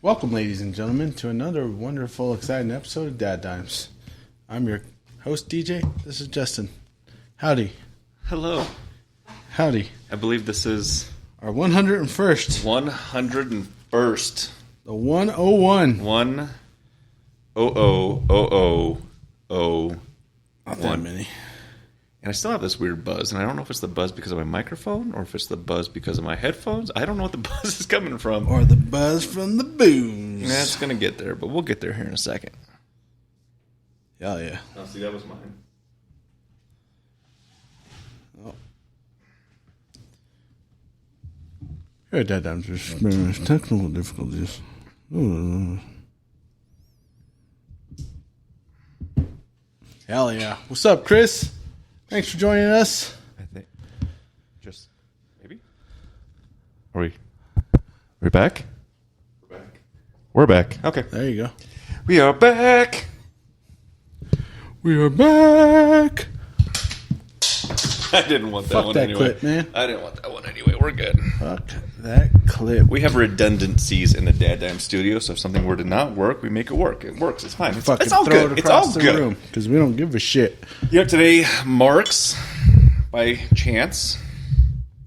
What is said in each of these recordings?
Welcome, ladies and gentlemen, to another wonderful, exciting episode of DadDimes. I'm your host, DJ. This is Justin. Howdy. Hello. Howdy. I believe this is Our 101st. 101st. The 101. 1000001. Not that many. And I still have this weird buzz, and I don't know if it's the buzz because of my microphone or if it's the buzz because of my headphones. I don't know what the buzz is coming from. Or the buzz from the booze. That's going to get there, but we'll get there here in a second. Hell yeah. Oh, see, that was mine. Oh. Here at DadDimes, we're experiencing technical difficulties. Hell yeah. What's up, Chris? Thanks for joining us. I think. Just maybe? Are we back? We're back. We're back. Okay. There you go. We are back. We are back. I didn't want that Fuck one that anyway. clip, man. I didn't want that one anyway. We're good. Fuck that clip. We have redundancies in the DadDimes studio, so if something were to not work, we make it work. It works. It's fine. It's all throw good. it It's all across the good. room because we don't give a shit. You know, today marks by chance.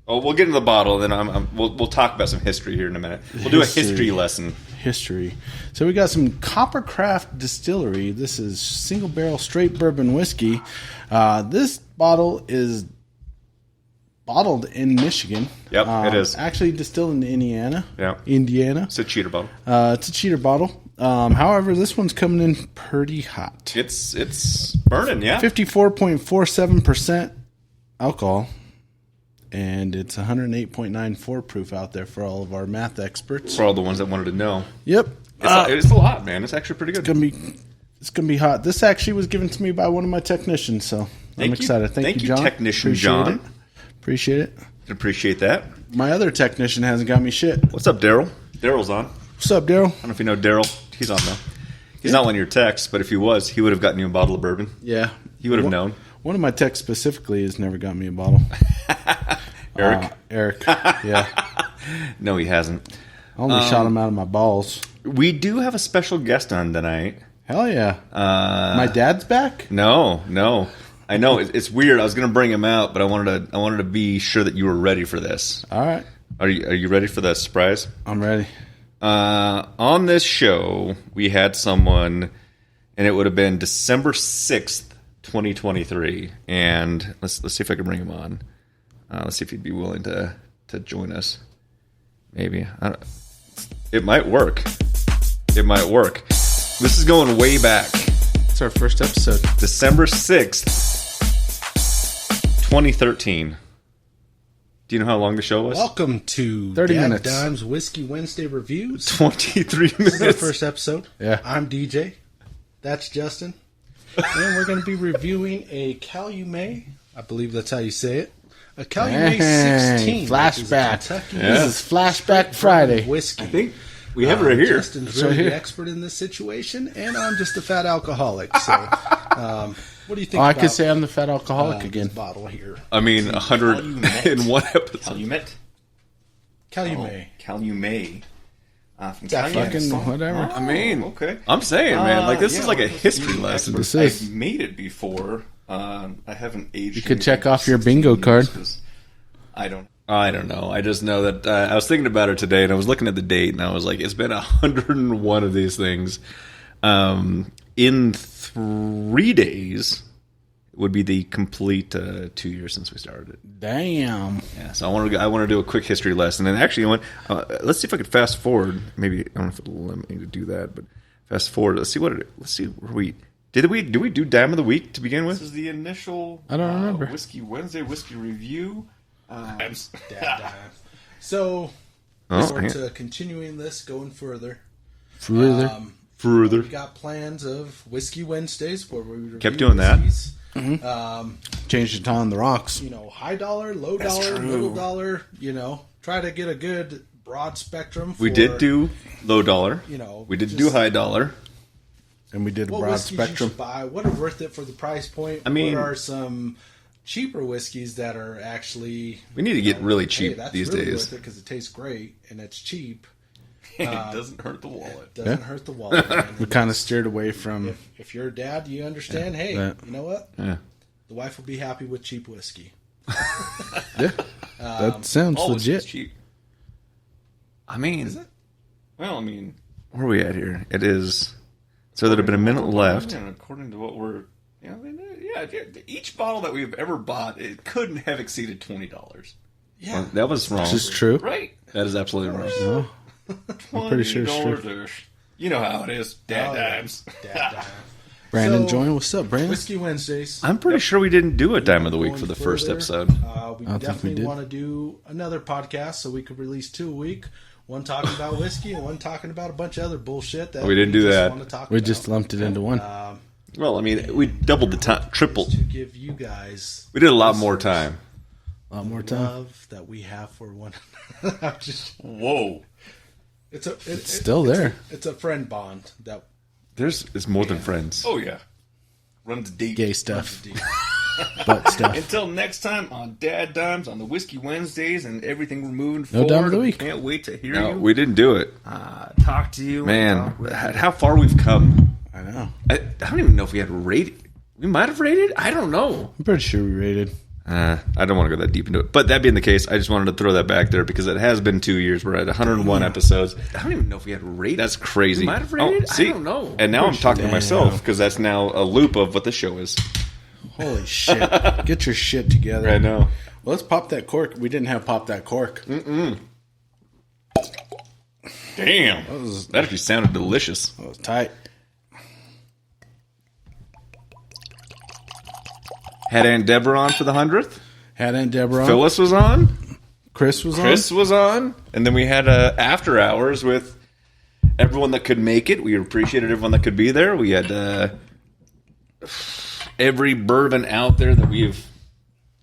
Oh, we'll get into the bottle, and then we'll talk about some history here in a minute. We'll do a history lesson. History. So we got some Coppercraft Distillery. This is single barrel straight bourbon whiskey. This bottle is bottled in Michigan. Yep, it is. Actually distilled in Indiana. Yeah. Indiana. It's a cheater bottle. It's a cheater bottle. However, this one's coming in pretty hot. It's burning, yeah. 54.47% alcohol. And it's 108.94 proof out there for all of our math experts. For all the ones that wanted to know. Yep. It's a lot, man. It's actually pretty good. It's gonna be hot. This actually was given to me by one of my technicians, so I'm excited. Thank you, John. Technician John. Appreciate it. Appreciate that. My other technician hasn't got me shit. What's up, Daryl? Daryl's on. What's up, Daryl? I don't know if you know Daryl. He's on, though. He's not one of your techs, but if he was, he would have gotten you a bottle of bourbon. Yeah. He would have known. One of my techs specifically has never got me a bottle. Eric? Eric, yeah. No, he hasn't. I only shot him out of my balls. We do have a special guest on tonight. Hell yeah. My dad's back? No. I know it's weird. I was going to bring him out, but I wanted to be sure that you were ready for this. All right. Are you ready for the surprise? I'm ready. On this show, we had someone, and it would have been December 6th, 2023. And let's see if I can bring him on. Let's see if he'd be willing to join us. Maybe. It might work. This is going way back. It's our first episode. December 6th, 2013. Do you know how long the show was? Welcome to 30 minutes. DadDimes Whiskey Wednesday Reviews. 23 This is our minutes. first episode. Yeah. I'm DJ. That's Justin. And we're going to be reviewing a Calumet. I believe that's how you say it. A Calumet 16. Flashback. Kentucky This is Flashback Friday. whiskey. I think we have it right here. Justin's right really here. the expert in this situation, and I'm just a fat alcoholic. So, what do you think I about could say I'm the fat alcoholic again. this bottle here? I mean, 101 episodes. Calumet. Calumet. Calumet. From That Calumet. Fucking whatever. I mean, Okay. I'm saying, man, like this Yeah, is like a well, history you lesson. This experts. is. I've made it before. I haven't aged. You could anything check for off your 16 bingo years card. 'cause I don't. I don't know. I just know that I was thinking about it today, and I was looking at the date, and I was like, it's been 101 of these things. In 3 days would be the complete 2 years since we started it. Damn. Yeah, so I want to do a quick history lesson, and actually, let's see if I could fast forward. Maybe I don't know if it'll let me to do that, but fast forward. Let's see where we did we do Dime of the Week to begin This with? is the initial. I don't remember. Whiskey Wednesday whiskey review. DadDimes. So, Oh, sort yeah. to continuing this, going further. Further. Further. We got plans of Whiskey Wednesdays where we review Kept doing that. whiskeys. Changed it on the rocks. You know, high dollar, low dollar, middle dollar. You know, try to get a good broad spectrum. For, We did do low dollar. You know, We did just do high dollar. And we did a what broad whiskeys spectrum. you should buy. What are worth it for the price point? I mean- what are some cheaper whiskeys that are actually We need to get really cheap hey, that's these really days. worth it because it tastes great and it's cheap. It doesn't hurt the wallet. Doesn't hurt the wallet. Man. We kind of steered away from. If you're a dad, you understand. Hey, that. you know what? Yeah. The wife will be happy with cheap whiskey. Yeah, that sounds Always legit. cheap. I mean, Is it? Well, I mean, where are we at here? It is. So there'd have been a minute left. And according to what we're, yeah, each bottle that we've ever bought, it couldn't have exceeded $20. Yeah. Well, that was wrong. This is true. Right? That is absolutely wrong. No, I'm pretty sure it's true. $20. You know how it is, DadDimes. Dad. Brandon, So, join. What's up, Brandon? Whiskey Wednesdays. I'm pretty sure we didn't do a dime of the week Going for the first further, episode. We I don't think we definitely did. want to do another podcast so we could release 2 a week. One talking about whiskey and one talking about a bunch of other bullshit that We didn't do just that. want to talk We about. just lumped it into one. Well, I mean, we doubled the time, tripled. to give you guys We did a lot more time. A lot more time. love that we have for one another. I'm just- Whoa. it's Still there. It's a friend bond that It's more than friends. Oh, yeah. Runs deep. Gay stuff, butt stuff. Until next time on DadDimes on the Whiskey Wednesdays and everything we're moving No forward. dime of the week. Can't wait to hear No, you. we didn't do it. Talk to you. Man, how far we've come. I know. I don't even know if we had rated. We might have rated. I don't know. I'm pretty sure we rated. I don't want to go that deep into it. But that being the case, I just wanted to throw that back there because it has been 2 years. We're at 101 episodes. I don't even know if we had rated. That's crazy. We might have rated. Oh, see, I don't know. And now I'm talking to Damn. myself because that's now a loop of what the show is. Holy shit! Get your shit together. I know. Well, let's pop that cork. We didn't have pop that cork. Damn. was- That actually sounded delicious. That was tight. Had Aunt Deborah on for the 100th. Had Aunt Deborah on. Phyllis was on. Chris was Chris was on. And then we had after hours with everyone that could make it. We appreciated everyone that could be there. We had every bourbon out there that we've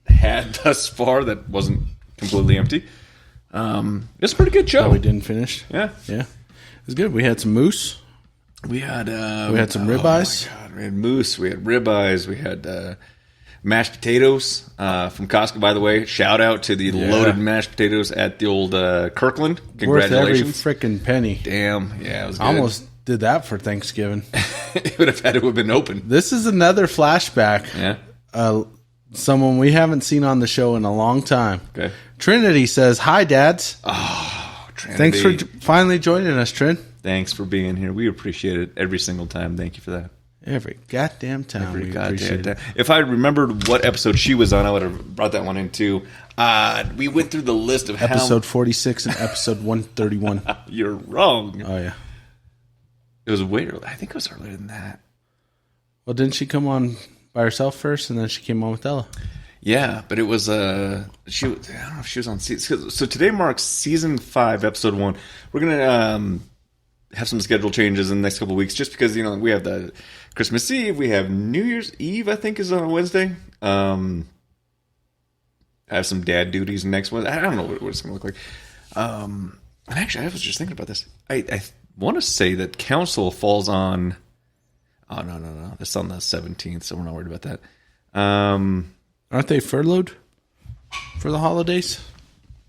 had thus far that wasn't completely empty. It's a pretty good show. on. We didn't finish. Yeah. Yeah. It was good. We had some moose. We had some ribeyes. Oh my God, we had moose. We had ribeyes. We had mashed potatoes from Costco. By the way, shout out to the loaded mashed potatoes at the old Kirkland. Worth every Congratulations! freaking penny. Damn, yeah, it was good. Almost did that for Thanksgiving. It would have had to have been open. This is another flashback. Yeah. Someone we haven't seen on the show in a long time. Okay. Trinity says, "Hi, dads. Trinity. Thanks for finally joining us, Trin. Thanks for being here. We appreciate it every single time. Thank you for that. Every goddamn time. Every we goddamn appreciate time. it. If I remembered what episode she was on, I would have brought that one in too. We went through the list of Episode 46 and episode 131. how you're wrong. Oh, yeah. It was way early. I think it was earlier than that. Well, didn't she come on by herself first, and then she came on with Ella? Yeah, but it was I don't know if she was on season. So today marks season 5, episode 1. We're gonna have some schedule changes in the next couple of weeks, just because we have the Christmas Eve, we have New Year's Eve. I think is on a Wednesday. I have some dad duties next Wednesday. I don't know what it's gonna look like. And actually, I was just thinking about this. I want to say that council falls on. Oh no! It's on the 17th, so we're not worried about that. Aren't they furloughed for the holidays?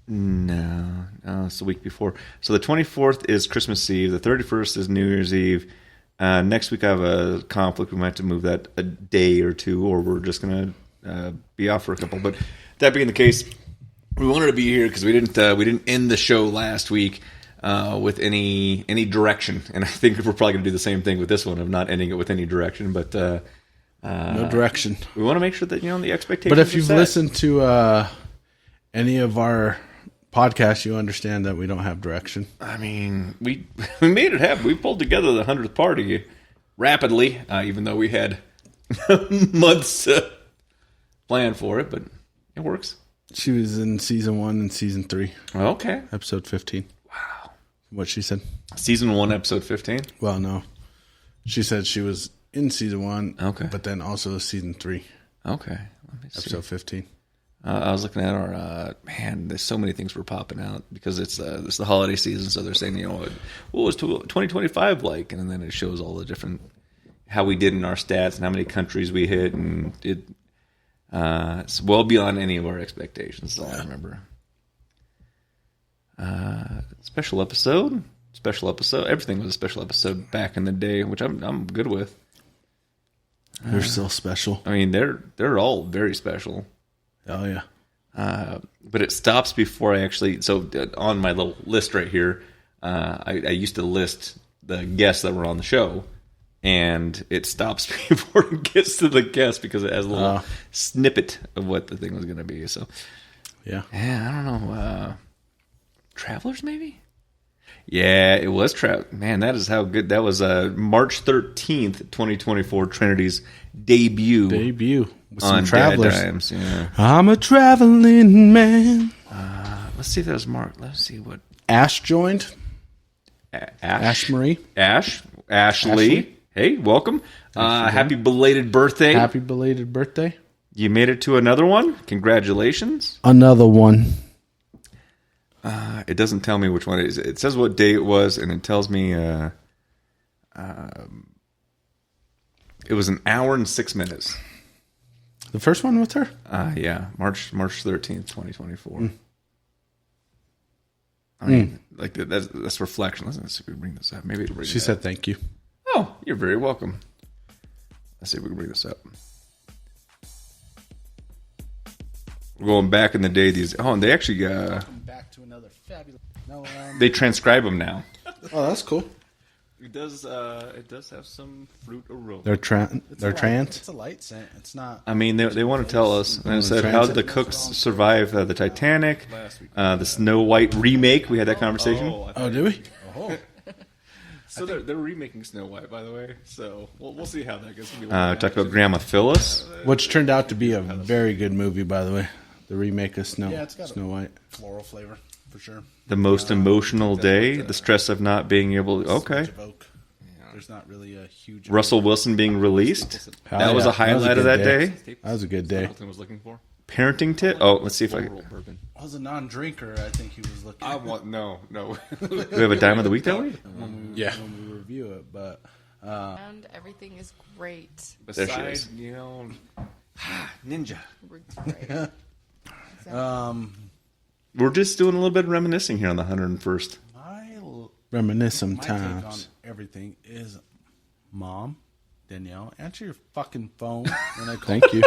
No, it's the week before. So the 24th is Christmas Eve. The 31st is New Year's Eve. Next week I have a conflict. We might have to move that a day or two, or we're just going to be off for a couple. But that being the case, we wanted to be here because we didn't end the show last week with any direction, and I think we're probably going to do the same thing with this one of not ending it with any direction. But No direction. we want to make sure that the expectations. But if are you've set. listened to any of our podcasts, you understand that we don't have direction. I mean, we made it happen. We pulled together the 100th party rapidly, even though we had months planned for it, but it works. She was in season 1 and season 3, Okay. episode 15. Wow. What she said? Season 1, episode 15. Well, no. She said she was in season 1, Okay. but then also season 3, Okay. Let me see. episode 15. I was looking at our there's so many things were popping out because it's the holiday season, so they're saying what was 2025 like, and then it shows all the different how we did in our stats and how many countries we hit, and it's well beyond any of our expectations. That's all I remember. Special episode special episode. Everything was a special episode back in the day, which I'm good with. They're still special. I mean, they're all very special. Oh yeah. But it stops before I actually. So on my little list right here, I used to list the guests that were on the show, and it stops before it gets to the guest because it has a little snippet of what the thing was going to be. So Yeah. I don't know. Travelers, maybe. Yeah, it was Man, that is how good that was. March 13th, 2024, Trinity's debut With some on travelers. DadDimes. Yeah. I'm a traveling man. Let's see if that was Mark. Let's see what Ash joined. Ash Marie. Ashley. Ashley. Hey, welcome. Happy belated birthday. Happy belated birthday. You made it to another one. Congratulations. Another one. It doesn't tell me which one it is. It says what day it was, and it tells me it was an hour and 6 minutes. The first one with her? Yeah, March 13th, 2024. I mean, like that's reflection. Let's see if we can bring this up. Maybe it'll bring She it said up. thank you. Oh, you're very welcome. Let's see if we can bring this up. We're going back in the day. And they actually Back to another fabulous. No, they transcribe them now. oh, that's cool. It does have some fruit aroma. They're trans. It's a light scent. It's not. I mean, they want to tell us. And it said, how did the cooks survive the Titanic? The Snow White remake. We had that conversation. Oh, do we? So they're remaking Snow White, by the way. So we'll see how that goes. Talked about Grandma Phyllis. Which turned out to be a very good movie, by the way. The remake of Snow White. Floral flavor, for sure. The most emotional day. The stress of not being able to... Okay. Of oak. There's not really a huge... Russell Wilson being released. That was a highlight of that day. That was a good day. was looking for. Parenting tip. Oh, let's see if I can... Bourbon. As a non-drinker, I think he was looking... No. Do we have a dime of the week that week? Yeah. when we review it, but... And everything is great. There she Besides, is. Ninja. We're great. We're just doing a little bit of reminiscing here on the 101st. Reminisce My take on sometimes. everything is, Mom, Danielle, answer your fucking phone when I call. Thank you.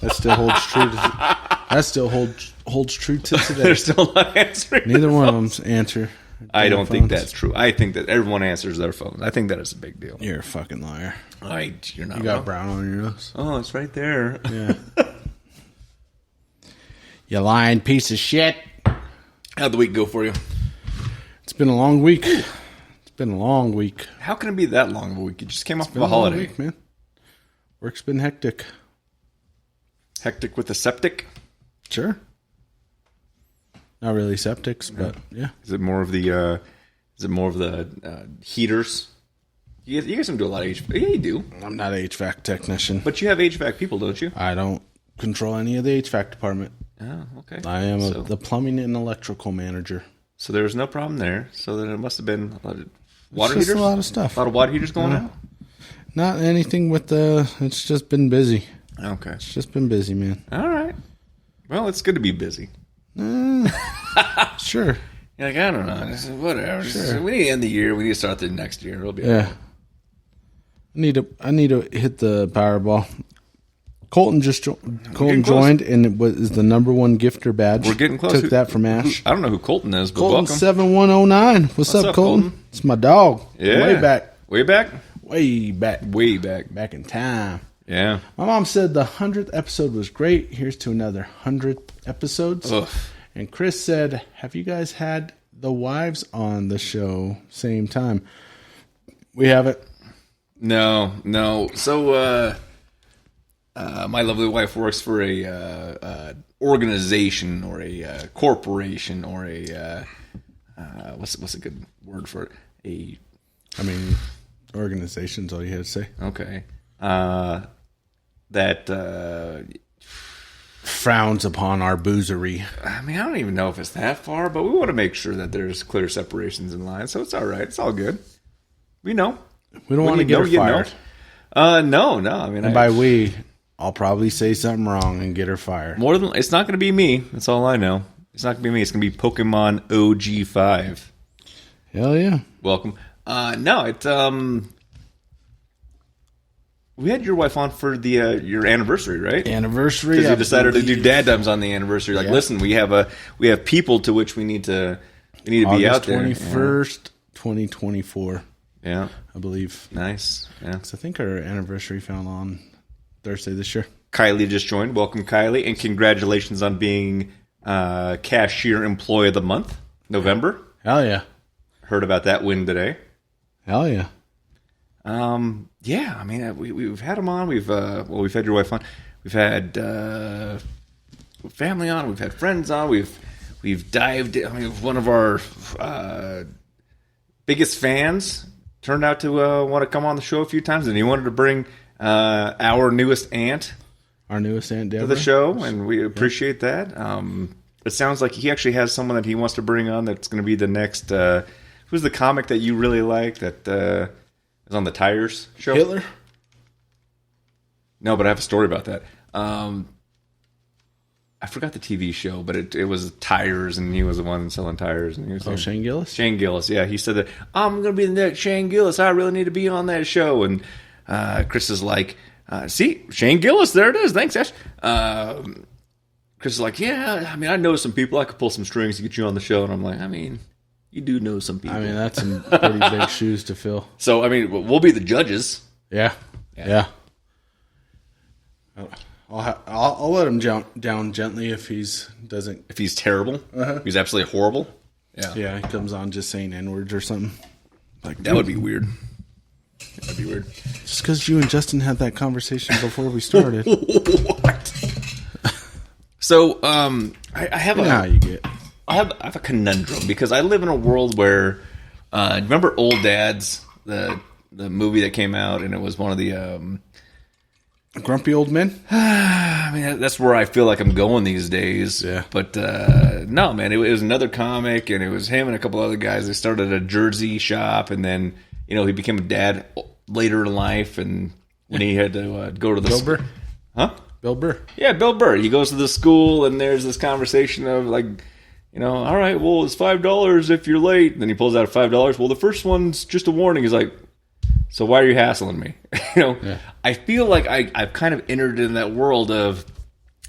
That still holds true. That still holds true to today. They're still not answering. Neither one of them's answer. I don't think phones. that's true. I think that everyone answers their phones. I think that is a big deal. You're a fucking liar. You're not You got wrong. brown on your nose. Oh, it's right there. Yeah. You lying piece of shit. How'd the week go for you? It's been a long week. It's been a long week. How can it be that long of a week? You just came off of Been a a long holiday. week, man. Work's been hectic. Hectic with the septic? Sure. Not really septics, but yeah. Is it more of the heaters? You guys don't do a lot of HVAC. Yeah, you do. I'm not an HVAC technician. But you have HVAC people, don't you? I don't control any of the HVAC department. Oh, okay. I am So- the plumbing and electrical manager. So there was no problem there. So then it must have been a lot of water It's just heaters? a lot of stuff. A lot of water heaters going out? Not anything with the... It's just been busy. Okay. It's just been busy, man. All right. Well, it's good to be busy. Sure. You're like, I don't know. This is whatever. We need to end the year. We need to start the next year. It'll be Yeah. I need to hit the Powerball. Colton close. joined and is the number one gifter badge. We're getting close. Took that from Ash. I don't know who Colton is, but Colton welcome. 7109. What's up, Colton? Colton? It's my dog. Yeah. Way back. Way back? Way back. Way back. Back in time. Yeah. My mom said the 100th episode was great. Here's to another 100 episodes. Ugh. And Chris said, have you guys had the wives on the show same time? We haven't. No. So, my lovely wife works for a organization or a corporation or a what's a good word for it? Organization's all you had to say. Okay. That Frowns upon our boozery. I don't even know if it's that far, but we want to make sure that there's clear separations in line. So it's all right. It's all good. We know. We don't When want to you get know, her you know. fired. No. And by we, I'll probably say something wrong and get her fired. more than it's not going to be me. That's all I know. It's not going to be me. It's going to be Pokemon OG5. Hell yeah. Welcome. No, it we had your wife on for the your anniversary, right? Anniversary. Because you decided to do DadDimes on the anniversary. Like, Yeah. listen, we have people to which we need to be out there. 21st, 2024, Yeah. I believe. Nice. Yeah. So I think our anniversary fell on Thursday this year. Kylie just joined. Welcome, Kylie, and congratulations on being Cashier Employee of the Month, November. Hell yeah. Heard about that win today. Hell yeah. Yeah, I mean, we've had them on. We've had your wife on. We've had family on. We've had friends on. We've dived in. I mean, one of our biggest fans turned out to want to come on the show a few times, and he wanted to bring our newest aunt Our newest Aunt to Deborah. the show, and we appreciate that. It sounds like he actually has someone that he wants to bring on that's going to be the next. Who's the comic that you really like that is on the Tires show? Hitler? No, but I have a story about that. I forgot the TV show, but it was tires, and he was the one selling tires. And he was saying, Shane Gillis? Shane Gillis, yeah. He said that, I'm going to be the next Shane Gillis. I really need to be on that show. And Chris is like, see, Shane Gillis, there it is. Thanks, Ash. Chris is like, yeah, I mean, I know some people. I could pull some strings to get you on the show. And I'm like, I mean, you do know some people. I mean, that's some pretty big shoes to fill. So, I mean, we'll be the judges. Yeah. Yeah. I'll let him down gently if he's doesn't. If he's terrible, he's absolutely horrible. Yeah, he comes on just saying N-words or something. Like That would be weird. That'd be weird. just because you and Justin had that conversation before we started. What? So, I have You know how you get. I have a conundrum because I live in a world where, remember Old Dads, the movie that came out, and it was one of the. Grumpy old men? I mean, that's where I feel like I'm going these days. Yeah. But no, man, it was another comic, and it was him and a couple other guys. They started a jersey shop, and then he became a dad later in life, and when he had to go to the Bill Burr? Huh? Bill Burr. Yeah, Bill Burr. He goes to the school, and there's this conversation of like, all right, well, it's $5 if you're late. And then he pulls out $5. Well, the first one's just a warning. He's like, so why are you hassling me? Yeah. I feel like I've kind of entered in that world of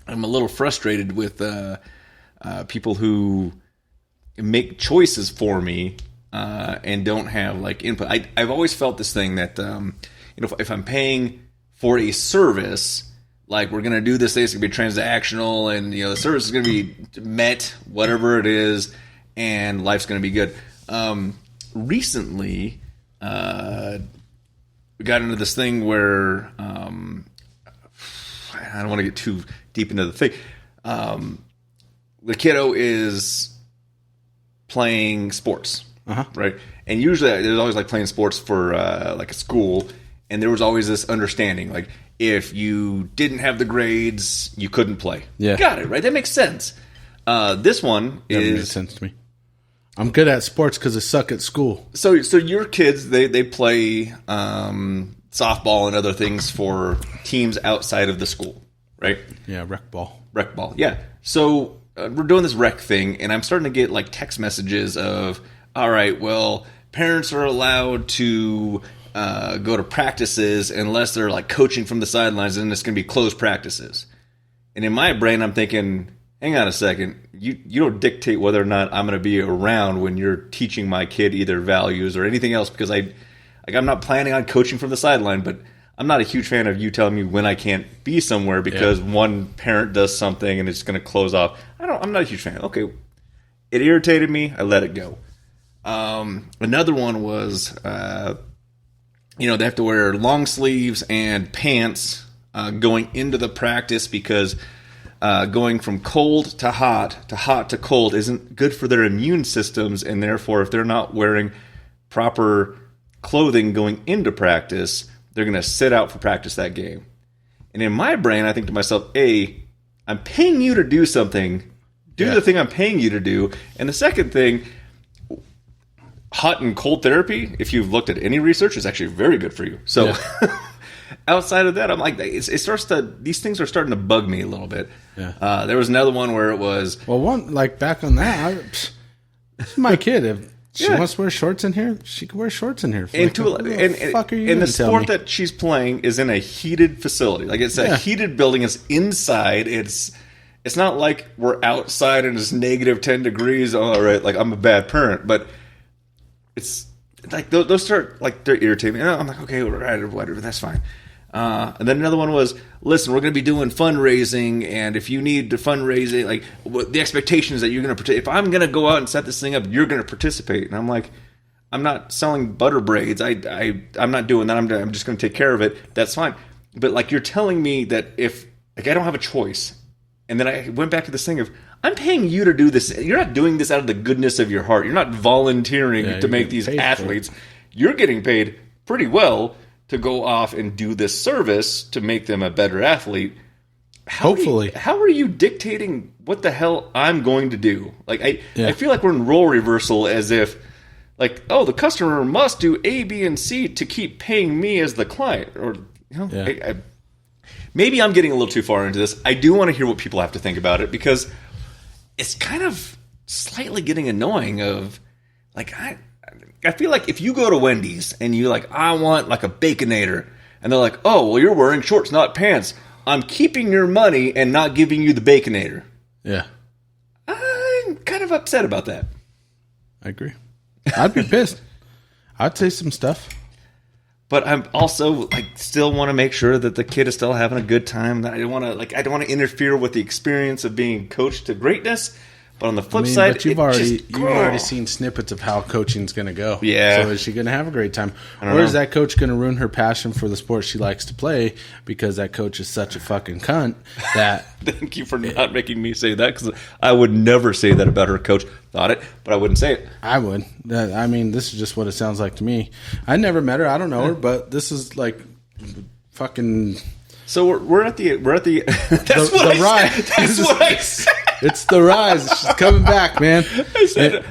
I'm a little frustrated with people who make choices for me and don't have like input. I've always felt this thing that if I'm paying for a service, like we're gonna do this thing, it's gonna be transactional, and the service is gonna be met, whatever it is, and life's gonna be good. Recently, we got into this thing where I don't want to get too deep into the thing. The kiddo is playing sports, right? And usually there's always like playing sports for like a school, and there was always this understanding, like if you didn't have the grades, you couldn't play. Yeah. Got it, right? That makes sense. This one Never made is sense to me. I'm good at sports because I suck at school. so your kids they play softball and other things for teams outside of the school, right? Yeah, rec ball. Rec ball, yeah. So we're doing this rec thing, and I'm starting to get like text messages of, all right, well, parents are allowed to go to practices unless they're like coaching from the sidelines, and it's going to be closed practices. And in my brain, I'm thinking, hang on a second, you don't dictate whether or not I'm going to be around when you're teaching my kid either values or anything else, because I'm not planning on coaching from the sideline, but I'm not a huge fan of you telling me when I can't be somewhere because one parent does something and it's going to close off. I'm not a huge fan. Okay, it irritated me. I let it go. Another one was, they have to wear long sleeves and pants going into the practice because going from cold to hot to cold isn't good for their immune systems, and therefore if they're not wearing proper clothing going into practice, they're going to sit out for practice that game. And in my brain, I think to myself, A, I'm paying you to do something. Do the thing I'm paying you to do. And the second thing, hot and cold therapy, if you've looked at any research, is actually very good for you. So outside of that, I'm like, these things are starting to bug me a little bit. Yeah. There was another one where it was... Well, back on that, this is my kid. She wants to wear shorts in here. She can wear shorts in here. And the sport that she's playing is in a heated facility. Like it's a heated building. It's inside. It's not like we're outside and it's negative 10 degrees. All right, like I'm a bad parent, but it's like those start like they're irritating me. I'm like, okay, whatever, that's fine. And then another one was, listen, we're going to be doing fundraising, and if you need the fundraising, like the expectation is that you're going to participate. If I'm going to go out and set this thing up, you're going to participate. And I'm like, I'm not selling butter braids. I'm not doing that. I'm just going to take care of it. That's fine. But like you're telling me that if like I don't have a choice, and then I went back to this thing of I'm paying you to do this. You're not doing this out of the goodness of your heart. You're not volunteering to make these athletes. You're getting paid pretty well to go off and do this service to make them a better athlete. Hopefully. How are you dictating what the hell I'm going to do? Like I feel like we're in role reversal as if like, oh, the customer must do A, B, and C to keep paying me as the client. Or maybe I'm getting a little too far into this. I do want to hear what people have to think about it because it's kind of slightly getting annoying of like I feel like if you go to Wendy's and you like, I want like a Baconator, and they're like, oh, well, you're wearing shorts, not pants. I'm keeping your money and not giving you the Baconator. Yeah. I'm kind of upset about that. I agree. I'd be pissed. I'd say some stuff. But I'm also like still want to make sure that the kid is still having a good time. I don't want to interfere with the experience of being coached to greatness. But on the flip side, but you've already seen snippets of how coaching's going to go. Yeah. So is she going to have a great time, or is that coach going to ruin her passion for the sport she likes to play because that coach is such a fucking cunt that? Thank you for not making me say that because I would never say that about her coach. Thought it, but I wouldn't say it. I would. I mean, this is just what it sounds like to me. I never met her. I don't know her, but this is like fucin'. So we're at the that's the what I rise. said. That's what I said. It's the rise. She's coming back, man. I said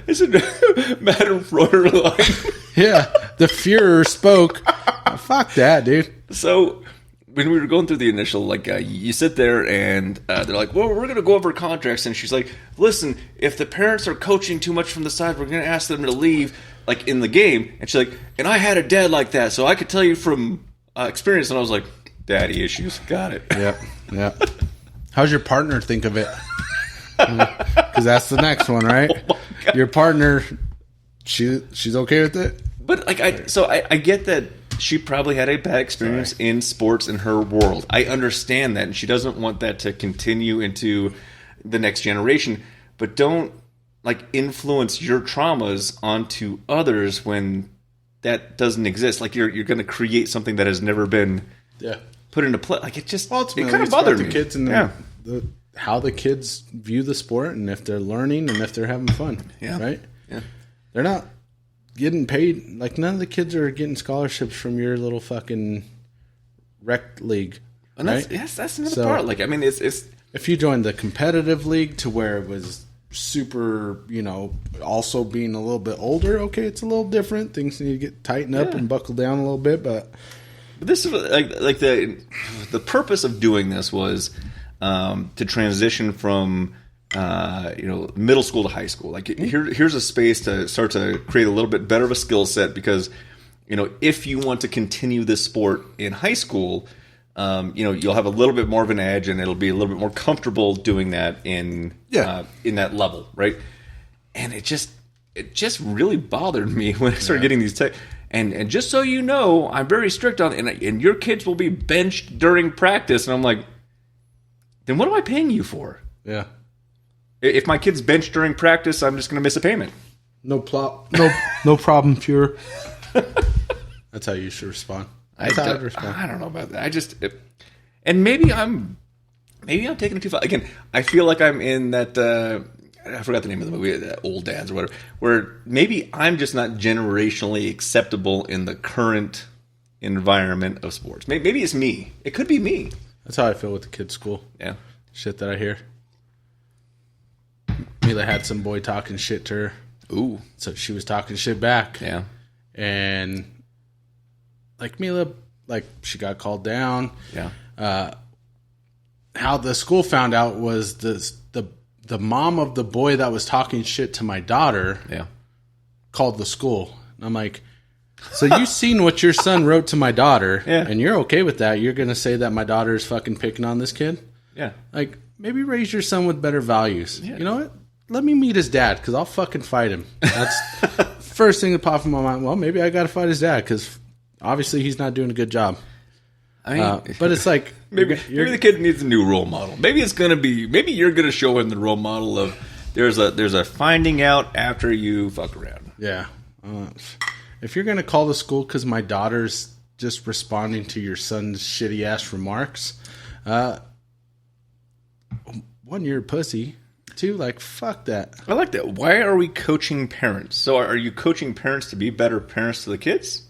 Madam Fräulein. Yeah, the Fuhrer spoke. Fuck that, dude. So when we were going through the initial, like, you sit there and they're like, well, we're going to go over contracts. And she's like, listen, if the parents are coaching too much from the side, we're going to ask them to leave, like, in the game. And she's like, and I had a dad like that, so I could tell you from experience. And I was like, daddy issues. Got it. Yeah. How's your partner think of it? Because that's the next one, right? Oh your partner, she's okay with it? But, like, I get that she probably had a bad experience in sports in her world. I understand that, and she doesn't want that to continue into the next generation. But don't like influence your traumas onto others when that doesn't exist. Like you're going to create something that has never been put into play. Like it just it kind of bothered me. The kids and how the kids view the sport and if they're learning and if they're having fun. Yeah. Right? Yeah. They're not getting paid. Like none of the kids are getting scholarships from your little fucking rec league. And right? that's another part. Like I mean, it's if you joined the competitive league to where it was super, also being a little bit older, okay, it's a little different. Things need to get tightened up and buckle down a little bit, but this is like the purpose of doing this was to transition from middle school to high school. Like here's a space to start to create a little bit better of a skill set because if you want to continue this sport in high school, you'll have a little bit more of an edge and it'll be a little bit more comfortable doing that in that level, right? And it just really bothered me when I started getting these texts. And just so you know, I'm very strict on it, and your kids will be benched during practice. And I'm like, then what am I paying you for? Yeah. If my kid's benched during practice, I'm just going to miss a payment. No problem, Fuhrer. That's how you should respond. I don't know about that. And maybe I'm taking it too far. Again, I feel like I'm in that. I forgot the name of the movie, Old Dads or whatever. Where maybe I'm just not generationally acceptable in the current environment of sports. Maybe it's me. It could be me. That's how I feel with the kids' school. Yeah, shit that I hear. Mila had some boy talking shit to her. Ooh, so she was talking shit back. Yeah, and. Like Mila, like she got called down. Yeah. How the school found out was the mom of the boy that was talking shit to my daughter. Yeah. called the school. And I'm like, so you've seen what your son wrote to my daughter, and you're okay with that. You're going to say that my daughter is fucking picking on this kid? Yeah. Like, maybe raise your son with better values. Yeah. You know what? Let me meet his dad, because I'll fucking fight him. That's first thing that popped in my mind. Well, maybe I got to fight his dad, because obviously he's not doing a good job. I mean, but it's like... maybe the kid needs a new role model. Maybe you're going to show him the role model of there's a finding out after you fuck around. Yeah. If you're going to call the school because my daughter's just responding to your son's shitty-ass remarks, one, you're a pussy. Two, like, fuck that. I like that. Why are we coaching parents? So are you coaching parents to be better parents to the kids?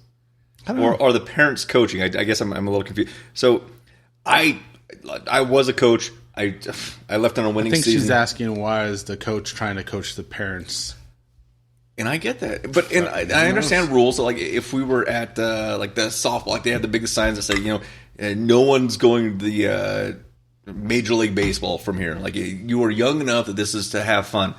Or are the parents coaching? I guess I'm a little confused. So I was a coach. I left on a winning season. She's asking why is the coach trying to coach the parents? And I get that, but I understand rules. So like if we were at like the softball, like they have the biggest signs that say, no one's going to the Major League Baseball from here. Like you are young enough that this is to have fun,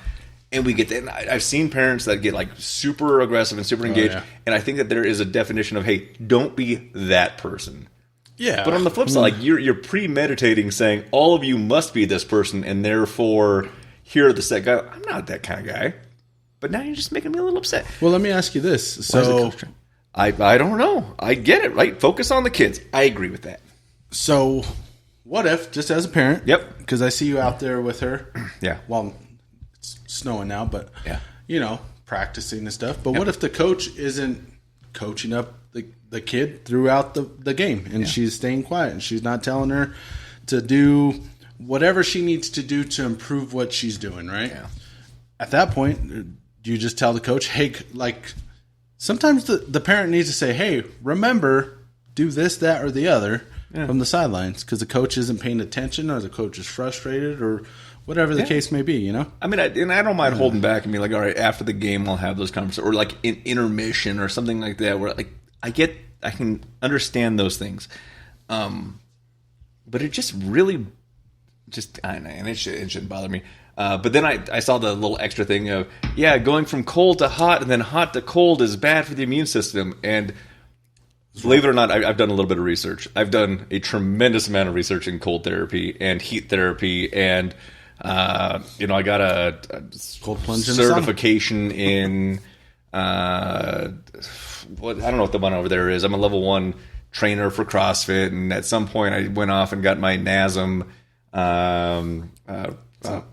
and we get that. And I've seen parents that get like super aggressive and super engaged, and I think that there is a definition of, hey, don't be that person. Yeah, but on the flip side, like you're premeditating, saying all of you must be this person, and therefore here are the set guy. I'm not that kind of guy. But now you're just making me a little upset. Well, let me ask you this. So I don't know. I get it, right? Focus on the kids. I agree with that. So what if, just as a parent, yep, because I see you out there with her. Yeah. Well, it's snowing now, but, practicing and stuff. But yep. What if the coach isn't coaching up the kid throughout the game, and she's staying quiet, and she's not telling her to do whatever she needs to do to improve what she's doing, right? Yeah. At that point, do you just tell the coach, hey, like, sometimes the parent needs to say, hey, remember, do this, that, or the other from the sidelines, because the coach isn't paying attention, or the coach is frustrated, or whatever the case may be, you know? I mean, I don't mind holding back and being like, all right, after the game, I'll have those conversations, or like in intermission or something like that, where like I can understand those things. But it just really, and it shouldn't bother me. But then I saw the little extra thing of, going from cold to hot and then hot to cold is bad for the immune system. And believe it or not, I've done a little bit of research. I've done a tremendous amount of research in cold therapy and heat therapy. And, I got a cold plunge certification in, I don't know what the one over there is. I'm a level 1 trainer for CrossFit. And at some point I went off and got my NASM,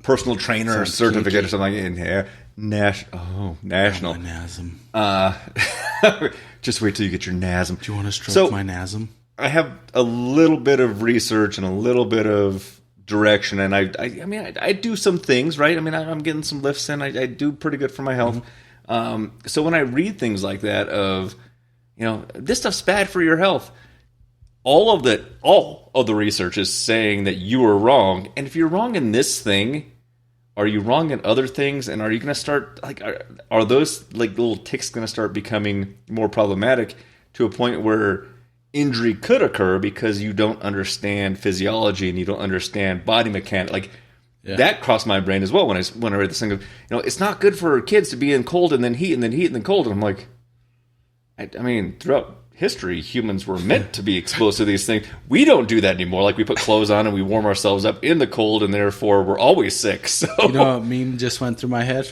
personal trainer certificate kinky. Or something like that. National. NASM. Just wait till you get your NASM. Do you want to stroke my NASM? I have a little bit of research and a little bit of direction, and I do some things, right? I mean, I'm getting some lifts in. I do pretty good for my health. Mm-hmm. So when I read things like that of, this stuff's bad for your health, all of the research is saying that you are wrong. And if you're wrong in this thing, are you wrong in other things? And are you going to start, like, are those like little ticks going to start becoming more problematic to a point where injury could occur because you don't understand physiology and you don't understand body mechanics? Like, that crossed my brain as well when I read this thing of, it's not good for kids to be in cold and then heat and then heat and then cold. And I'm like, I mean, throughout history, humans were meant to be exposed to these things. We don't do that anymore. Like, we put clothes on and we warm ourselves up in the cold, and therefore we're always sick. So, you know what meme just went through my head?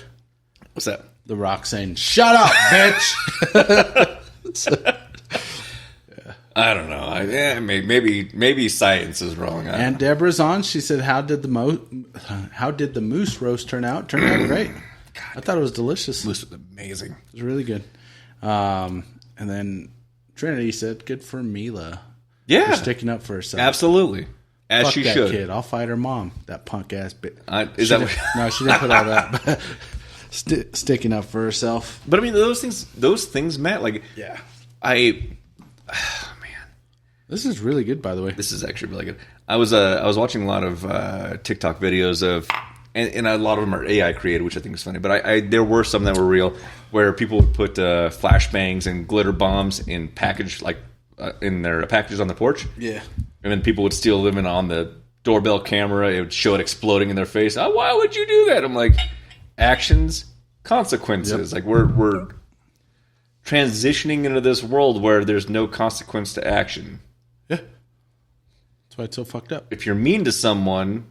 What's that? The Rock saying, "Shut up, bitch." I don't know. Maybe science is wrong. And Deborah's on. She said, "How did the moose roast turn out? Turned out great. I thought it was delicious. Moose was amazing. It was really good." And then Trinity said, "Good for Mila. Yeah, for sticking up for herself. Absolutely, as Fuck she that should. Kid. I'll fight her mom. That punk ass bitch. No, she didn't put all that. But sticking up for herself. But I mean, those things, Matt. Like, This is really good, by the way. This is actually really good. I was watching a lot of TikTok videos of, and a lot of them are AI created, which I think is funny. But there were some that were real, where people would put flashbangs and glitter bombs in in their packages on the porch. Yeah. And then people would steal them, and on the doorbell camera, it would show it exploding in their face. Oh, why would you do that? I'm like, actions, consequences. Yep. Like, we're transitioning into this world where there's no consequence to action. Yeah. That's why it's so fucked up. If you're mean to someone,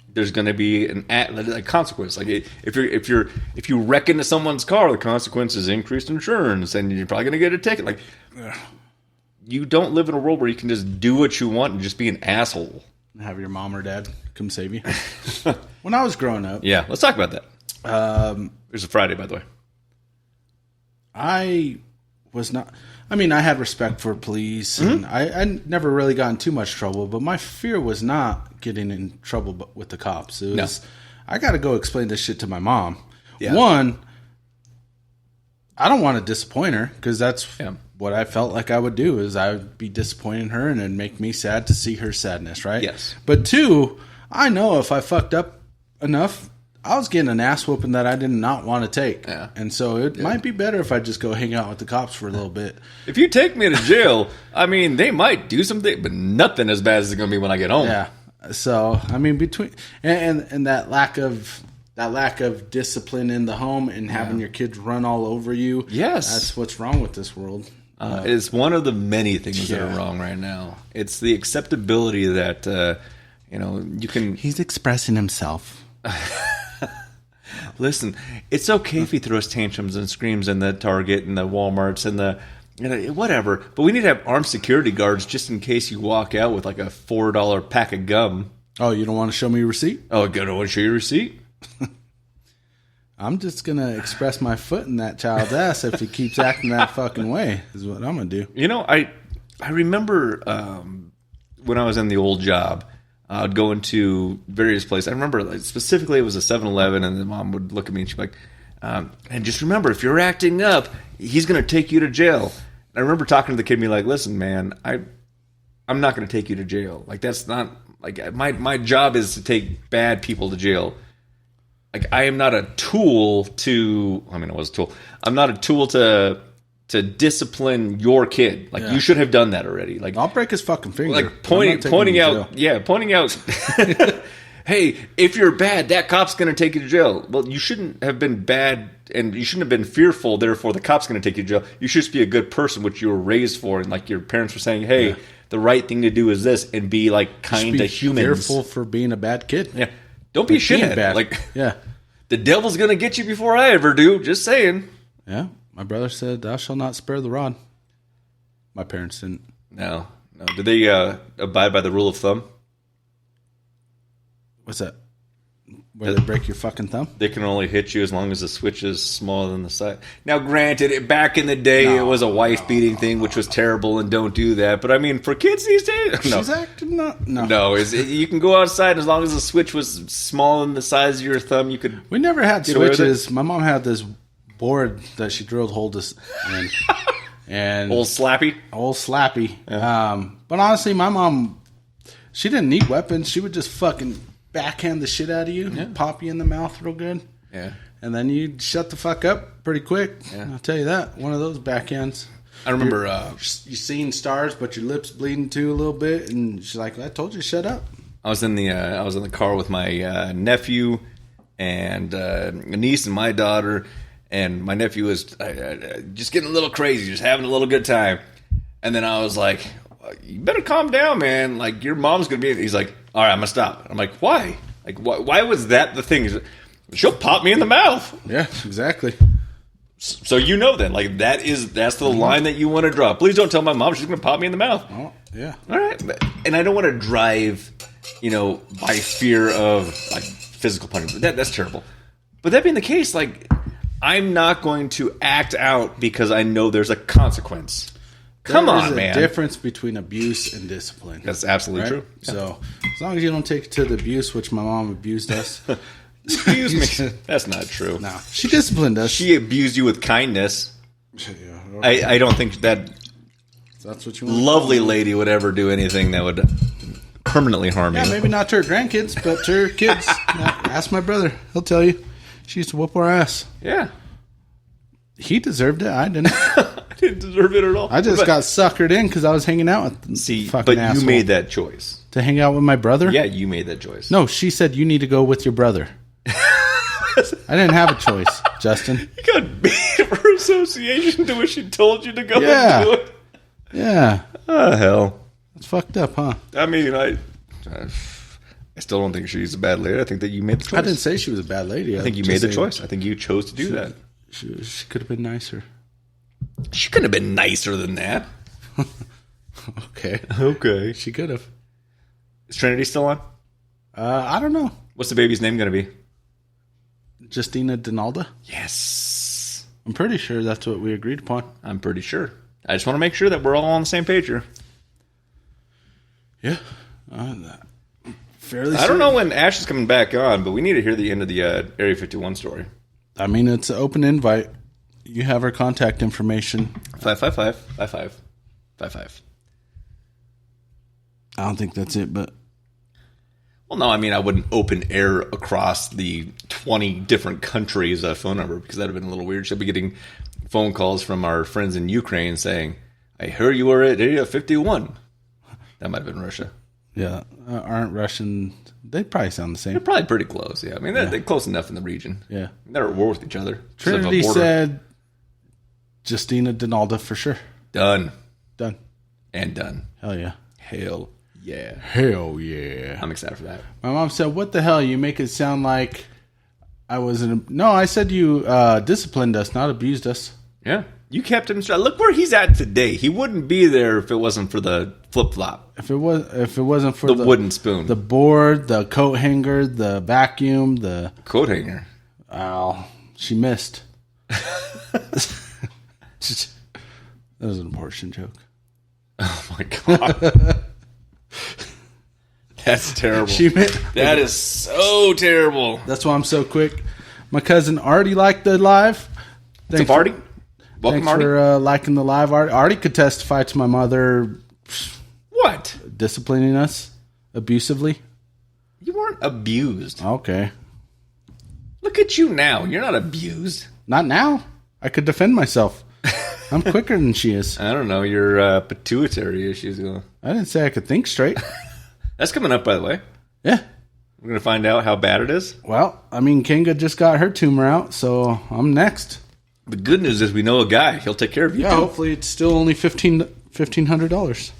there's going to be a consequence. Like if you wreck into someone's car, the consequence is increased insurance, and you're probably going to get a ticket. Like, you don't live in a world where you can just do what you want and just be an asshole. Have your mom or dad come save you. When I was growing up, Yeah, let's talk about that. There's a Friday, by the way. I was not. I mean, I had respect for police, and I never really got in too much trouble. But my fear was not getting in trouble with the cops. It was, I got to go explain this shit to my mom. Yeah. One, I don't want to disappoint her because that's what I felt like I would do. Is I would be disappointing her, and it'd make me sad to see her sadness, right? Yes. But two, I know if I fucked up enough, I was getting an ass whooping that I did not want to take. Yeah. And so it might be better if I just go hang out with the cops for a little bit. If you take me to jail, I mean, they might do something, but nothing as bad as it's going to be when I get home. Yeah. So, I mean, between and that lack of discipline in the home and having your kids run all over you. Yes. That's what's wrong with this world. It's one of the many things that are wrong right now. It's the acceptability that, you can... He's expressing himself. Listen, it's okay if he throws tantrums and screams in the Target and the Walmarts and the whatever, but we need to have armed security guards just in case you walk out with like a $4 pack of gum. Oh, you don't want to show me your receipt? Oh, good. I want to show you your receipt. I'm just going to express my foot in that child's ass if he keeps acting that fucking way, is what I'm going to do. I remember when I was in the old job, I'd go into various places. I remember specifically it was a 7-Eleven, and the mom would look at me and she'd be like, and just remember, if you're acting up, he's going to take you to jail. And I remember talking to the kid and be like, listen, man, I'm not going to take you to jail. Like, that's not, like, my job is to take bad people to jail. Like, I am not a tool to, I mean, I was a tool. I'm not a tool to discipline your kid. Like, you should have done that already. Like, I'll break his fucking finger. like pointing out, hey, if you're bad, that cop's going to take you to jail. Well, you shouldn't have been bad, and you shouldn't have been fearful. Therefore, the cop's going to take you to jail. You should just be a good person, which you were raised for, and like your parents were saying, hey, the right thing to do is this, and be like kind to humans. Fearful for being a bad kid. Yeah, don't be a shithead. Like, the devil's going to get you before I ever do. Just saying. Yeah. My brother said, "Thou shalt not spare the rod." My parents didn't. No. Did they abide by the rule of thumb? What's that? Where they break your fucking thumb? They can only hit you as long as the switch is smaller than the size. Now, granted, back in the day, it was a wife-beating thing, which was terrible, and don't do that. But, I mean, for kids these days... No. She's acting not... No. No, you can go outside, and as long as the switch was smaller than the size of your thumb, you could... We never had switches. My mom had this board that she drilled holes in. And Old Slappy? Old Slappy. Yeah. But honestly, my mom, she didn't need weapons. She would just fucking backhand the shit out of you, pop you in the mouth real good. Yeah. And then you'd shut the fuck up pretty quick. Yeah. I'll tell you that. One of those backhands. I remember... You're seeing stars, but your lips bleeding too a little bit. And she's like, I told you, shut up. I was in the car with my nephew and a niece and my daughter. And my nephew was just getting a little crazy, just having a little good time. And then I was like, you better calm down, man. Like, your mom's going to be... He's like, all right, I'm going to stop. I'm like, why? Like, why was that the thing? He's like, she'll pop me in the mouth. Yeah, exactly. So you know then. Like, that's the line that you want to draw. Please don't tell my mom she's going to pop me in the mouth. Oh, yeah. All right. And I don't want to drive, by fear of, like, physical punishment. That's terrible. But that being the case, like... I'm not going to act out because I know there's a consequence. Come on, man. There's a difference between abuse and discipline. That's absolutely true. Yeah. So, as long as you don't take it to the abuse, which my mom abused us. Excuse me. That's not true. No, she disciplined us. She abused you with kindness. Yeah, I don't think that that's what you want. Lovely lady would ever do anything that would permanently harm you. Yeah, maybe not to her grandkids, but to her kids. Ask my brother. He'll tell you. She used to whoop our ass. Yeah. He deserved it. I didn't. I didn't deserve it at all. I just got suckered in because I was hanging out with fucking asshole. You made that choice. To hang out with my brother? Yeah, you made that choice. No, she said you need to go with your brother. I didn't have a choice, Justin. You got beat for association to what she told you to go Yeah. and do it. Yeah. Oh, hell. It's fucked up, huh? I mean, I still don't think she's a bad lady. I think that you made the choice. I didn't say she was a bad lady. I think you made the choice. I think you chose to do that. She could have been nicer. She could have been nicer than that. Okay. Okay. She could have. Is Trinity still on? I don't know. What's the baby's name going to be? Justina Donalda? Yes. I'm pretty sure that's what we agreed upon. I'm pretty sure. I just want to make sure that we're all on the same page here. Yeah. Fairly I don't know when Ash is coming back on, but we need to hear the end of the Area 51 story. I mean, it's an open invite. You have her contact information. 555-55-55. I don't think that's it, but Well, no, I mean, I wouldn't open air across the 20 different countries a phone number because that would have been a little weird. She'll be getting phone calls from our friends in Ukraine saying, I heard you were at Area 51. That might have been Russia. yeah, aren't Russian? They probably sound the They're same. probably pretty close, yeah. I mean, they're close enough in the region. Yeah. They're at war with each other. Trinity Just have a border. said Justina Donalda for sure. Done. Done. And done. Hell yeah. Hell yeah. Hell yeah. I'm excited for that. My mom said, "What the hell? You make it sound like I wasn't." No, I said you disciplined us, not abused us. Yeah. You kept him straight. Look where he's at today. He wouldn't be there if it wasn't for the flip-flop. If it wasn't for The wooden spoon. the board, the coat hanger, the vacuum, the Coat hanger. she missed. That was an abortion joke. Oh, my God. That's terrible. She meant That is so terrible. That's why I'm so quick. My cousin Artie liked the live. It's a party. Welcome, Thanks Marty. for liking the live. Artie could testify to my mother What? disciplining us abusively. You weren't abused. Okay. Look at you now. You're not abused. Not now. I could defend myself. I'm quicker than she is. I don't know. Your pituitary issues. I didn't say I could think straight. That's coming up, by the way. Yeah. We're going to find out how bad it is. Well, I mean, Kinga just got her tumor out, so I'm next. The good news is we know a guy. He'll take care of you. Yeah, too. hopefully it's still only $1,500.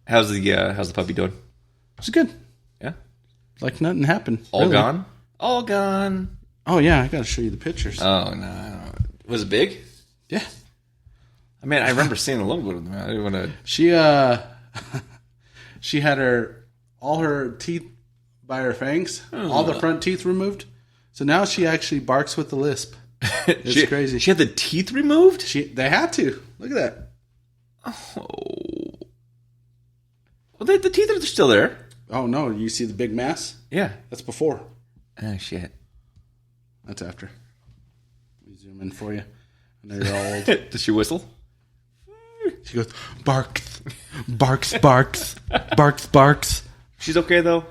How's the puppy doing? It's good. Yeah. Like nothing happened. All really. gone? All gone. Oh, yeah, I got to show you the pictures. Oh, no. Was it big? Yeah. I mean, I remember seeing a little bit of them. I didn't want to... She had all her teeth by her fangs, all the front teeth removed. So now she actually barks with the lisp. It's crazy. She had the teeth removed? They had to. Look at that. Oh. Well, the teeth are still there. Oh no, you see the big mass? Yeah. That's before. Oh, shit. That's after. Let me zoom in for you. I know you're all old. Does she whistle? She goes, barks, barks, barks, barks, barks. She's okay, though?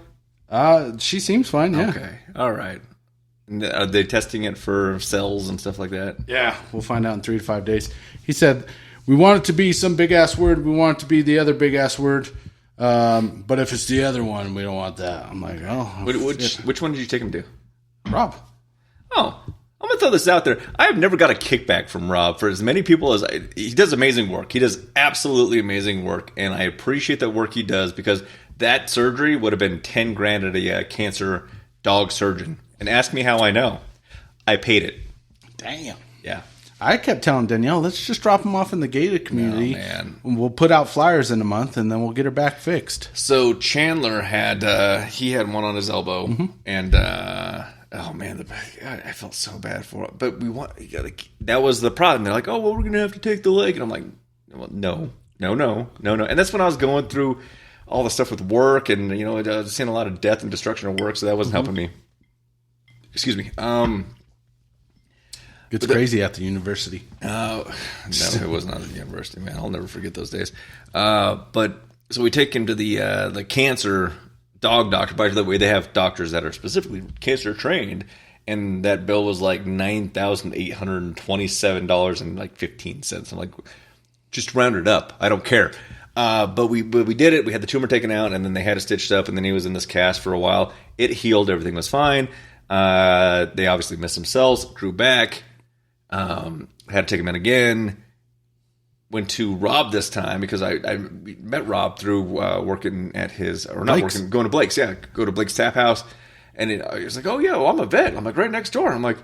She seems fine, yeah. Okay. All right. And are they testing it for cells and stuff like that? Yeah, we'll find out in 3 to 5 days. He said, we want it to be some big-ass word. We want it to be the other big-ass word. But if it's the other one, we don't want that. I'm like, oh. Which one did you take him to? Rob. Oh, I'm going to throw this out there. I have never got a kickback from Rob for as many people as he does amazing work. He does absolutely amazing work, and I appreciate the work he does because that surgery would have been $10,000 at a cancer dog surgeon. And ask me how I know. I paid it. Damn. Yeah. I kept telling Danielle, let's just drop him off in the gated community. Oh, man. We'll put out flyers in a month, and then we'll get her back fixed. So Chandler had he had one on his elbow, and oh man, I felt so bad for it. But that was the problem. They're like, oh well, we're gonna have to take the leg, and I'm like, well, no. And that's when I was going through all the stuff with work, and I was seeing a lot of death and destruction at work, so that wasn't helping me. Excuse me. It's crazy at the university. No, it was not at the university, man. I'll never forget those days. But so we take him to the cancer dog doctor. By the way, they have doctors that are specifically cancer trained, and that bill was like $9,827.15. I'm like, just round it up. I don't care. But we did it. We had the tumor taken out, and then they had it stitched up, and then he was in this cast for a while. It healed. Everything was fine. They obviously missed themselves, grew back, had to take him in again. Went to Rob this time because I met Rob through working at his, or not Blake's. working, going to Blake's. Yeah, go to Blake's Tap House. And he was like, oh, yeah, well, I'm a vet. I'm like, right next door. I'm like,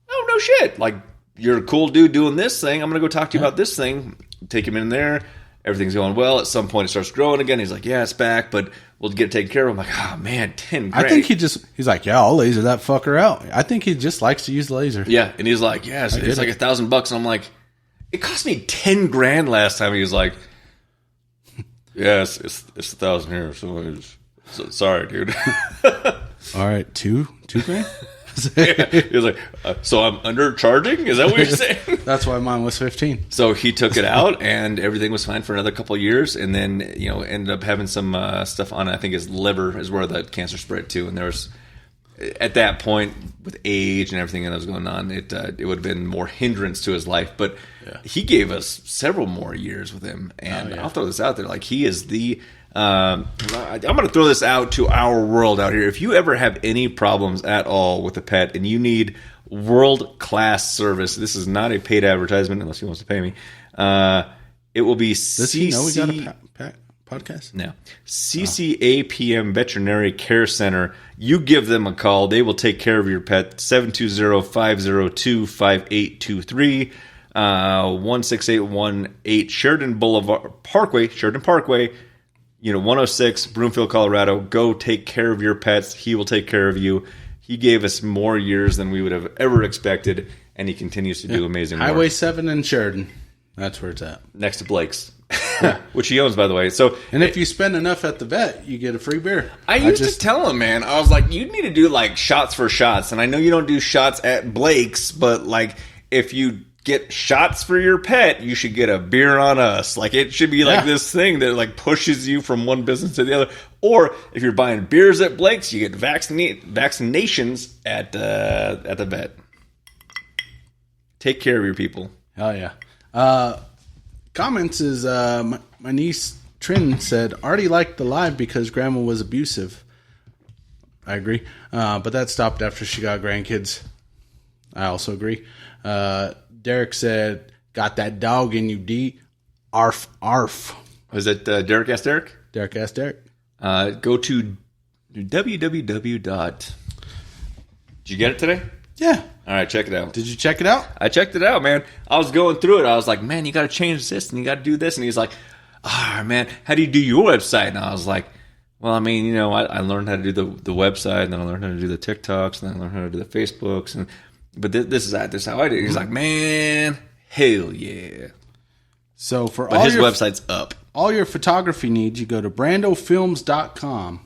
oh, no shit. Like, you're a cool dude doing this thing. I'm going to go talk to you about this thing. Take him in there. Everything's going well. At some point, it starts growing again. He's like, yeah, it's back, but we'll get it taken care of. I'm like, oh, man, 10 grand. I think he's like, yeah, I'll laser that fucker out. I think he just likes to use the laser. Yeah, and he's like, yeah, it's like $1,000. And I'm like, it cost me 10 grand last time. He was like, yeah, it's 1,000 here. So sorry, dude. All right, two grand? Yeah. He was like, so I'm undercharging? Is that what you're saying? That's why mine was 15. So he took it out, and everything was fine for another couple of years, and then ended up having some stuff on. I think his liver is where the cancer spread to, and there was at that point with age and everything that was going on, it would have been more hindrance to his life. But he gave us several more years with him, and I'll throw this out there: like he is the. I'm going to throw this out to our world out here. If you ever have any problems at all with a pet and you need world-class service, this is not a paid advertisement unless he wants to pay me. It will be Does he know we got a podcast? No. CCAPM Veterinary Care Center. You give them a call. They will take care of your pet. 720-502-5823. 16818 Sheridan Parkway, 106, Broomfield, Colorado. Go take care of your pets. He will take care of you. He gave us more years than we would have ever expected, and he continues to do amazing work. Highway 7 in Sheridan. That's where it's at. Next to Blake's, which he owns, by the way. So, and if you spend enough at the vet, you get a free beer. I used to tell him, man, I was like, you need to do like shots for shots. And I know you don't do shots at Blake's, but like if you get shots for your pet, you should get a beer on us. Like it should be like this thing that like pushes you from one business to the other. Or if you're buying beers at Blake's, you get vaccinations at the vet. Take care of your people. Hell yeah. Comments is my niece Trin said, already liked the live because grandma was abusive. I agree. But that stopped after she got grandkids. I also agree. Derek said, got that dog in you, D. Arf, arf. Was it Derek Ask Derek? Derek Ask Derek. Go to www. Did you get it today? Yeah. All right, check it out. Did you check it out? I checked it out, man. I was going through it. I was like, man, you got to change this and you got to do this. And he's like, man, how do you do your website? And I was like, well, I mean, I learned how to do the website, and then I learned how to do the TikToks, and then I learned how to do the Facebooks. But this is how I do it. He's like, man, hell yeah. So for but all his your website's up. All your photography needs, you go to brandofilms.com.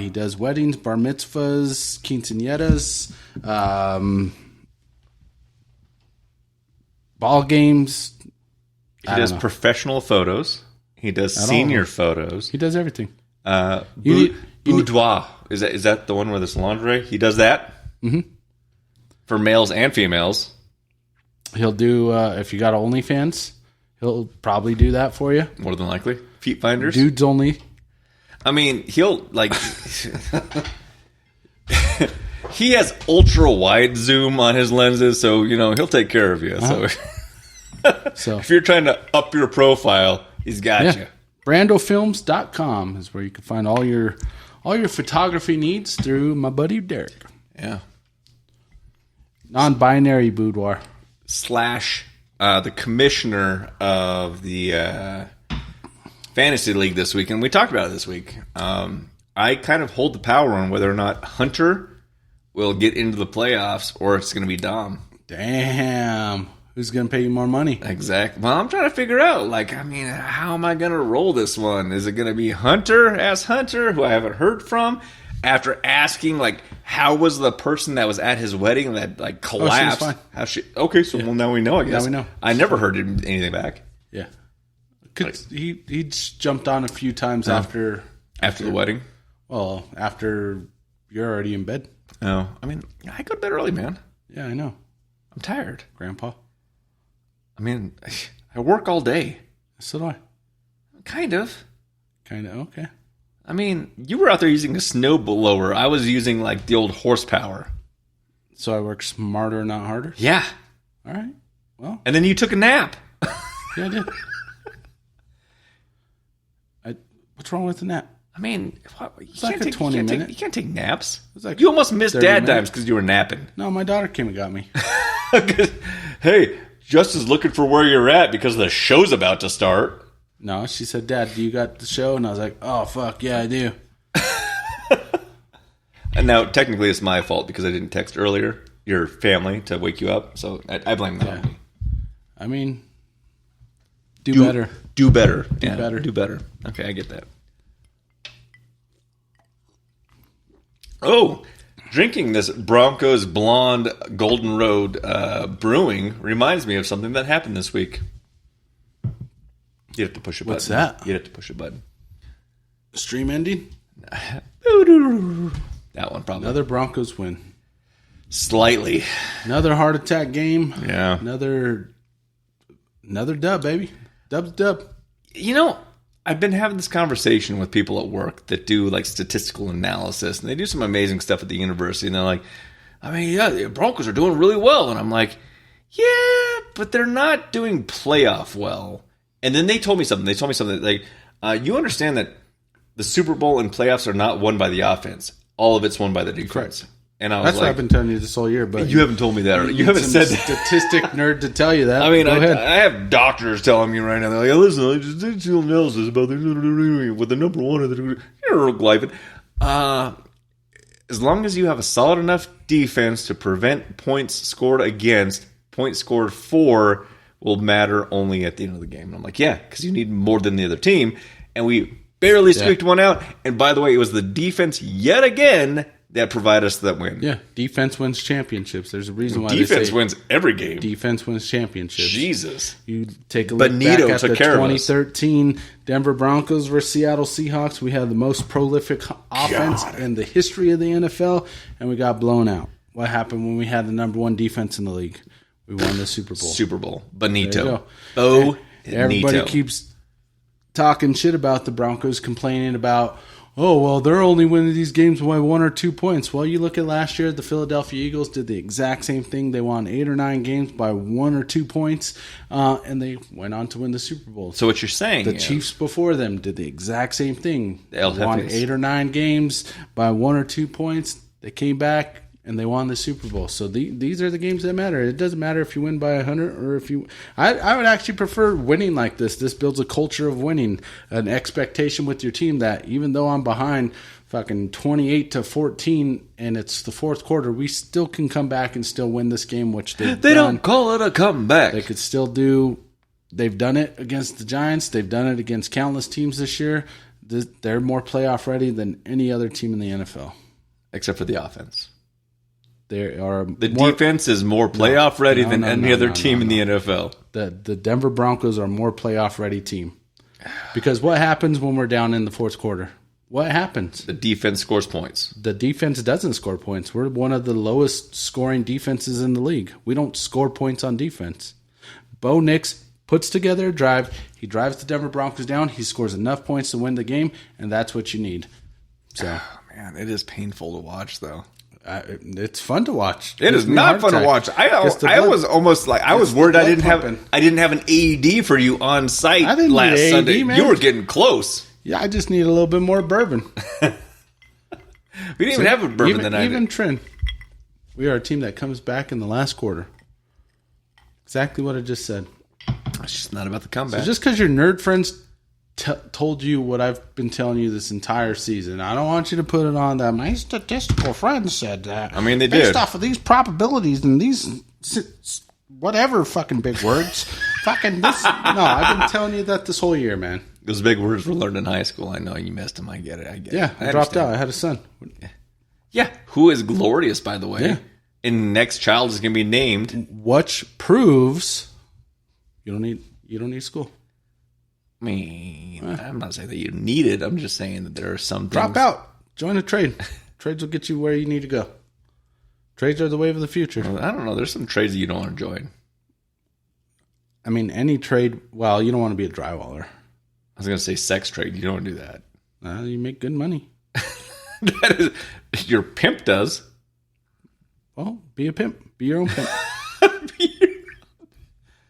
He does weddings, bar mitzvahs, quinceañeras, ball games. He does professional photos. He does senior photos. He does everything. Boudoir. Is that the one where there's lingerie? He does that? Mm-hmm. For males and females. He'll do, if you got OnlyFans, he'll probably do that for you. More than likely. Feet finders. Dudes only. I mean, he'll, like... he has ultra-wide zoom on his lenses, so, he'll take care of you. So if you're trying to up your profile, he's got you. Brandofilms.com is where you can find all your photography needs through my buddy Derek. Yeah. Non-binary boudoir. / the commissioner of the fantasy league this week, and we talked about it this week. I kind of hold the power on whether or not Hunter will get into the playoffs or it's going to be Dom. Damn. Who's going to pay you more money? Exactly. Well, I'm trying to figure out, how am I going to roll this one? Is it going to be Hunter, who I haven't heard from? After asking, how was the person that was at his wedding that, collapsed? Oh, she was fine. Okay, so well, now we know, I guess. Now we know. I never heard anything back. Yeah. He jumped on a few times after the wedding? Well, after you're already in bed. Oh, I mean, I go to bed early, man. Yeah, I know. I'm tired. Grandpa. I mean, I work all day. So do I. Kind of. Okay. I mean, you were out there using a snow blower. I was using like the old horsepower. So I work smarter, not harder? Yeah. All right. Well, And then you took a nap. yeah, I did. What's wrong with the nap? I mean, you like can't a take 20 minute. You can't take naps. like You almost missed 30 DadDimes minutes. because you were napping. No, my daughter came and got me. Hey, Justin's looking for where you're at because the show's about to start. No, she said, Dad, do you got the show? And I was like, oh, fuck, yeah, I do. And now, technically, it's my fault because I didn't text earlier your family to wake you up. So I blame that on me. I mean, do better. Do better. better. Do better. Okay, I get that. Oh, drinking this Broncos Blonde Golden Road brewing reminds me of something that happened this week. You have to push a button. What's that? You have to push a button. Stream ending? That one probably. Another Broncos win. Slightly. Another heart attack game. Yeah. Another dub, baby. Dub's dub. You know, I've been having this conversation with people at work that do like statistical analysis, and they do some amazing stuff at the university. And they're like, I mean, yeah, the Broncos are doing really well. And I'm like, yeah, but they're not doing playoff well. And then they told me something. They told me something like, you understand that the Super Bowl and playoffs are not won by the offense. All of it's won by the defense. Correct. And I was That's like, what I've been telling you this whole year. But you haven't told me that. You haven't some said that. statistic nerd to tell you that. I mean, Go ahead. I have doctors telling me right now. They're like, listen, I just did some analysis about with the number one of the as long as you have a solid enough defense to prevent points scored against, points scored for will matter only at the end of the game. And I'm like, yeah, because you need more than the other team. And we barely squeaked one out. And by the way, it was the defense yet again that provide us that win. Yeah, defense wins championships. There's a reason why Defense they say wins every game. defense wins championships. Jesus. You take a look Benito back at took the care of us. 2013 Denver Broncos versus Seattle Seahawks. We had the most prolific offense in the history of the NFL, and we got blown out. What happened when we had the number one defense in the league? We won the Super Bowl. Super Bowl. There you Benito. go. Everybody Benito. keeps talking shit about the Broncos, complaining about, oh, well, they're only winning these games by 1 or 2 points. Well, you look at last year, the Philadelphia Eagles did the exact same thing. They won 8 or 9 games by 1 or 2 points, and they went on to win the Super Bowl. So what you're saying The is, Chiefs before them did the exact same thing. They El won Jefes. 8 or 9 games by 1 or 2 points. They came back and they won the Super Bowl. So these are the games that matter. It doesn't matter if you win by 100 or if you. I would actually prefer winning like this. This builds a culture of winning, an expectation with your team that even though I'm behind fucking 28-14 and it's the fourth quarter, we still can come back and still win this game, which they done. don't call it a comeback. They could still do. They've done it against the Giants. They've done it against countless teams this year. They're more playoff ready than any other team in the NFL. Except for the offense. They are The defense is more playoff ready than any other team in the NFL. The Denver Broncos are more playoff ready team. Because what happens when we're down in the fourth quarter? What happens? The defense scores points. The defense doesn't score points. We're one of the lowest scoring defenses in the league. We don't score points on defense. Bo Nix puts together a drive. He drives the Denver Broncos down. He scores enough points to win the game, and that's what you need. So, Oh, man, it is painful to watch, though. it's fun to watch. It is Gives me a not heart fun to attack. watch. Gets the I blood- was almost like I was gets worried the I blood didn't have an AED for you on site I didn't last need AED, Sunday. man. You were getting close. Yeah, I just need a little bit more bourbon. We didn't even have a bourbon that night. Even Trin. We are a team that comes back in the last quarter. Exactly what I just said. It's just not about the comeback. So just because your nerd friends told you what I've been telling you this entire season, I don't want you to put it on that. My statistical friends said that. I mean, they based did. off of these probabilities and these whatever fucking big words. fucking this. No, I've been telling you that this whole year, man. Those big words were learned in high school. I know you missed them. I get it. Yeah, I dropped out. I had a son. Yeah, who is glorious, by the way. Yeah. And next child is going to be named. Which proves you don't need school. I mean, I'm not saying that you need it. I'm just saying that there are some things. Drop out. Join a trade. Trades will get you where you need to go. Trades are the wave of the future. I don't know. There's some trades that you don't want to join. I mean, any trade. Well, you don't want to be a drywaller. I was going to say sex trade. You don't want to do that. You make good money. That is, your pimp does. Well, be a pimp. Be your own pimp.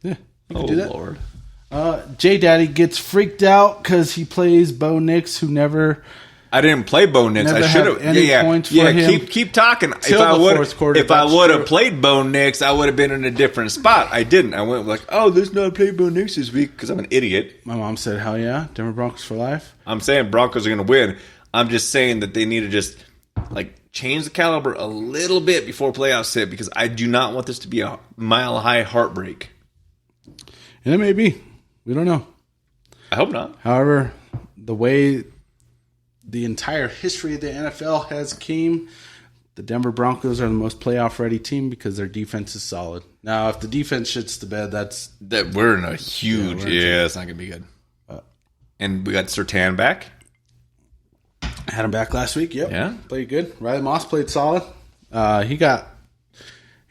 Yeah, you can do that. Lord. J Daddy gets freaked out because he plays Bo Nix, who never. I didn't play Bo Nix. Never I should have. had any points for him Keep talking. till the fourth quarter. If I That's would have true. played Bo Nix, I would have been in a different spot. I didn't. I went like, oh, let's not play Bo Nix this week because I'm an idiot. My mom said, "Hell yeah, Denver Broncos for life." I'm saying Broncos are going to win. I'm just saying that they need to just change the caliber a little bit before playoffs hit because I do not want this to be a mile high heartbreak. And it may be. We don't know. I hope not. However, the way the entire history of the NFL has came, the Denver Broncos are the most playoff ready team because their defense is solid. Now, if the defense shits the bed, That we're in a huge. Yeah, it's not going to be good. And we got Surtain back. had him back last week. Yep, Yeah. played good. Riley Moss played solid. He got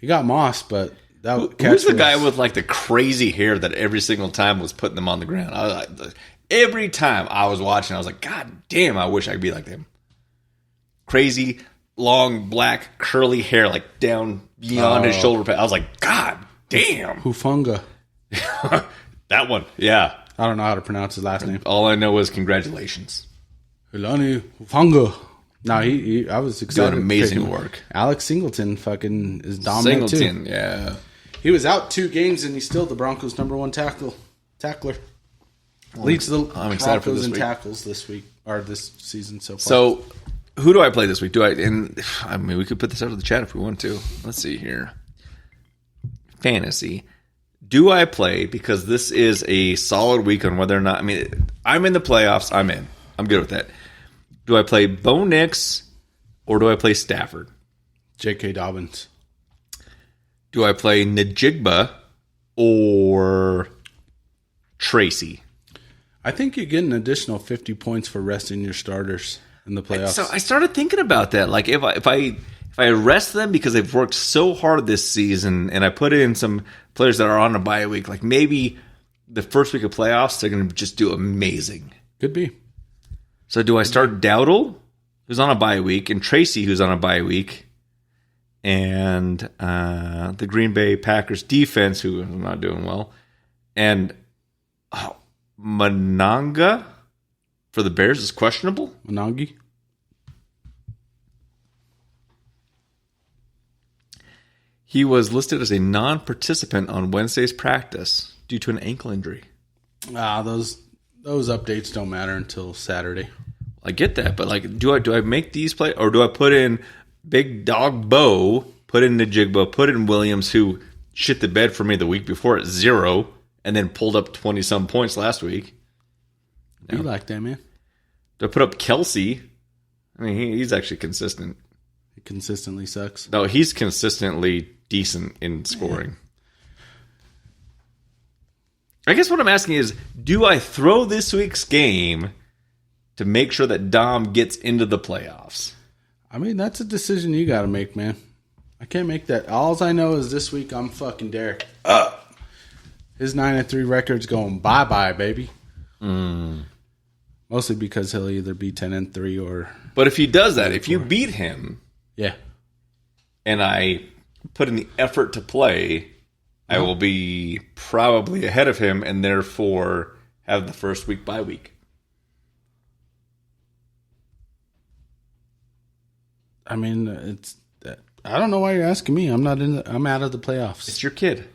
Moss, but Who's the guy with the crazy hair that every single time was putting them on the ground? Every time I was watching, I was like, God damn, I wish I could be like them. Crazy, long, black, curly hair, down beyond his shoulder pad. I was like, God damn. Hufunga. That one, yeah. I don't know how to pronounce his last name. All I know is congratulations. Hilani Hufunga. No, I was excited. Doing amazing work. Alex Singleton fucking is dominant Singleton, too. yeah. He was out 2 games and he's still the Broncos' #1 tackler. Leads the I'm excited for Broncos this in week. tackles this week or this season so far. So, who do I play this week? We could put this out of the chat if we want to. Let's see here. Fantasy. Do I play, because this is a solid week on whether or not, I'm in the playoffs. I'm in. I'm good with that. Do I play Bo Nix or do I play Stafford? J.K. Dobbins. Do I play Najigba or Tracy? I think you get an additional 50 points for resting your starters in the playoffs. So I started thinking about that. If I rest them because they've worked so hard this season, and I put in some players that are on a bye week, maybe the first week of playoffs they're going to just do amazing. Could be. So do I start Dowdle, who's on a bye week, and Tracy, who's on a bye week, and the Green Bay Packers defense, who are not doing well, and Mananga for the Bears is questionable? Monangi? He was listed as a non-participant on Wednesday's practice due to an ankle injury. Those updates don't matter until Saturday. I get that, but do I make these play, or do I put in Big Dog Bo, put in Najigba, put in Williams, who shit the bed for me the week before at 0, and then pulled up 20-some points last week? Be like that, man. Do I put up Kelsey? He's actually consistent. It consistently sucks. No, he's consistently decent in scoring. I guess what I'm asking is, do I throw this week's game to make sure that Dom gets into the playoffs? That's a decision you got to make, man. I can't make that. All I know is this week I'm fucking Derek up. His 9-3 record's going bye-bye, baby. Mostly because he'll either be 10-3 or... But if he does that, if you beat him... Yeah. And I put in the effort to play, I will be probably ahead of him and therefore have the first week bye week. It's... I don't know why you're asking me. I'm out of the playoffs. It's your kid.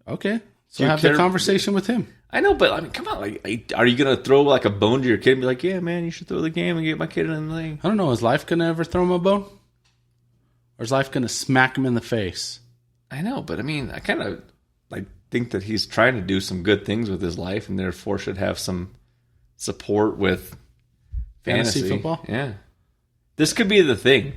Okay. So You have the care- conversation with him. I know, but come on. Are you going to throw a bone to your kid and be like, yeah, man, you should throw the game and get my kid in the thing? I don't know. Is life going to ever throw him a bone? Or is life going to smack him in the face? I know, but I kind of think that he's trying to do some good things with his life and therefore should have some support with fantasy football? Yeah. This could be the thing.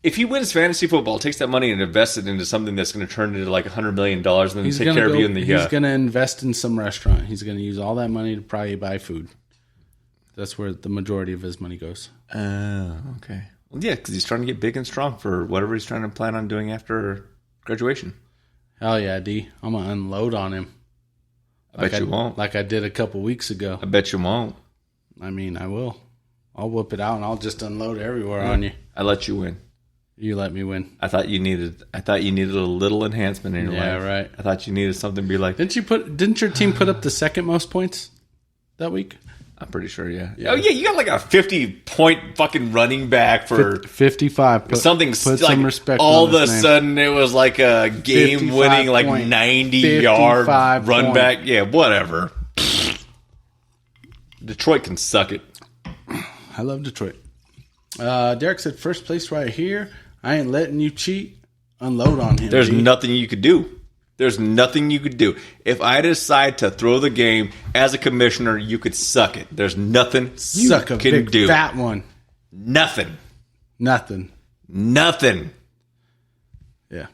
If he wins fantasy football, takes that money and invests it into something that's going to turn into $100 million and then take care of you in the He's going to invest in some restaurant. He's going to use all that money to probably buy food. That's where the majority of his money goes. Okay. Well, yeah, because he's trying to get big and strong for whatever he's trying to plan on doing after graduation. Hell yeah, D. I'm going to unload on him. I bet you won't. Like I did a couple weeks ago. I bet you won't. I will. I'll whip it out and I'll just unload everywhere on you. I let you win. You let me win. I thought you needed a little enhancement in your life. Yeah, right. I thought you needed something to be like. Didn't your team put up the second most points that week? I'm pretty sure, yeah. Oh yeah, you got like a 50-point fucking running back for 55. something put like some respect all on of a his name. sudden it was like a game-winning like 90-yard run back. Yeah, whatever. Detroit can suck it. I love Detroit. Derek said first place right here. I ain't letting you cheat. Unload on him. There's nothing you could do. There's nothing you could do. If I decide to throw the game as a commissioner, you could suck it. There's nothing you Suck a can big do. fat one. Nothing. Nothing. Yeah.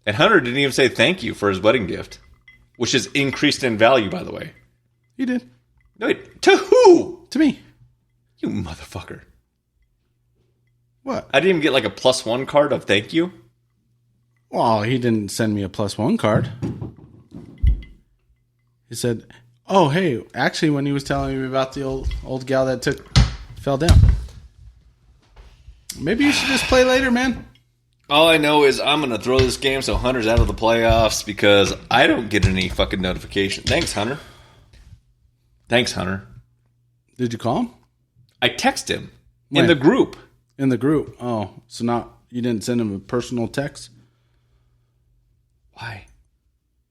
And Hunter didn't even say thank you for his wedding gift, which is increased in value, by the way. He did. No, wait, to who? To me. You motherfucker. What? I didn't even get like a +1 card of thank you. Well, he didn't send me a +1 card. He said, "Oh, hey, actually, when he was telling me about the old gal that fell down. Maybe you should just play later, man." All I know is I'm going to throw this game so Hunter's out of the playoffs because I don't get any fucking notification. Thanks, Hunter. Did you call him? I text him When? in the group. In the group. Oh, so you didn't send him a personal text? Why?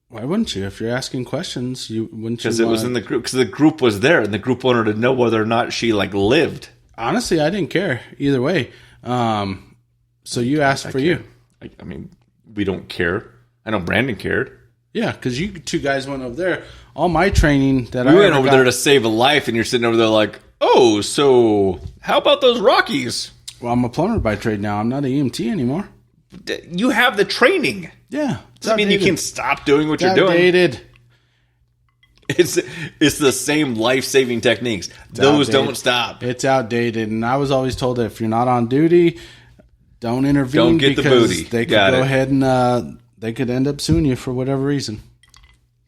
Why wouldn't you? If you're asking questions, wouldn't you? Because it was in the group. Because the group was there, and the group wanted to know whether or not she like lived. Honestly, I didn't care either way. So you asked for you. I mean, we don't care. I know Brandon cared. Yeah, because you two guys went over there. All my training that We I went ever over got- there to save a life, and you're sitting over there like, oh, so how about those Rockies? Well, I'm a plumber by trade now. I'm not an EMT anymore. You have the training. Yeah, Doesn't mean you can stop doing what you're doing. Outdated. It's the same life-saving techniques. Those outdated. don't stop. It's outdated, and I was always told that if you're not on duty, don't intervene. Don't get the because booty. They could Got go it. ahead and they could end up suing you for whatever reason.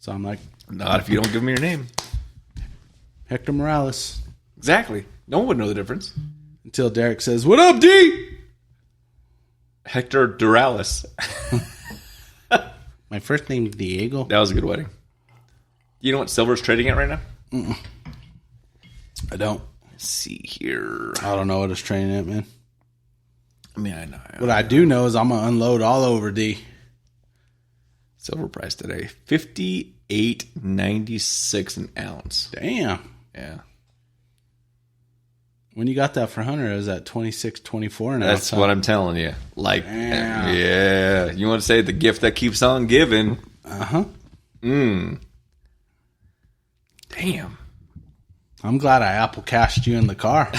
So I'm like, Not if you don't give them your name. Hector Morales. Exactly. No one would know the difference. Until Derek says, "What up, D?" Hector Duralis. My first name's Diego. That was a good wedding. You know what silver's trading at right now? I don't. Let's see here. I don't know what it's training at, man. I mean, I know. What I do know is I'm gonna unload all over D. Silver price today, $58.96 an ounce. Damn. Yeah, When you got that for Hunter, it was at 26.24 an that's ounce. what I'm telling you. Like, Damn. yeah, you want to say the gift that keeps on giving? Uh-huh. Damn. I'm glad I Apple cashed you in the car.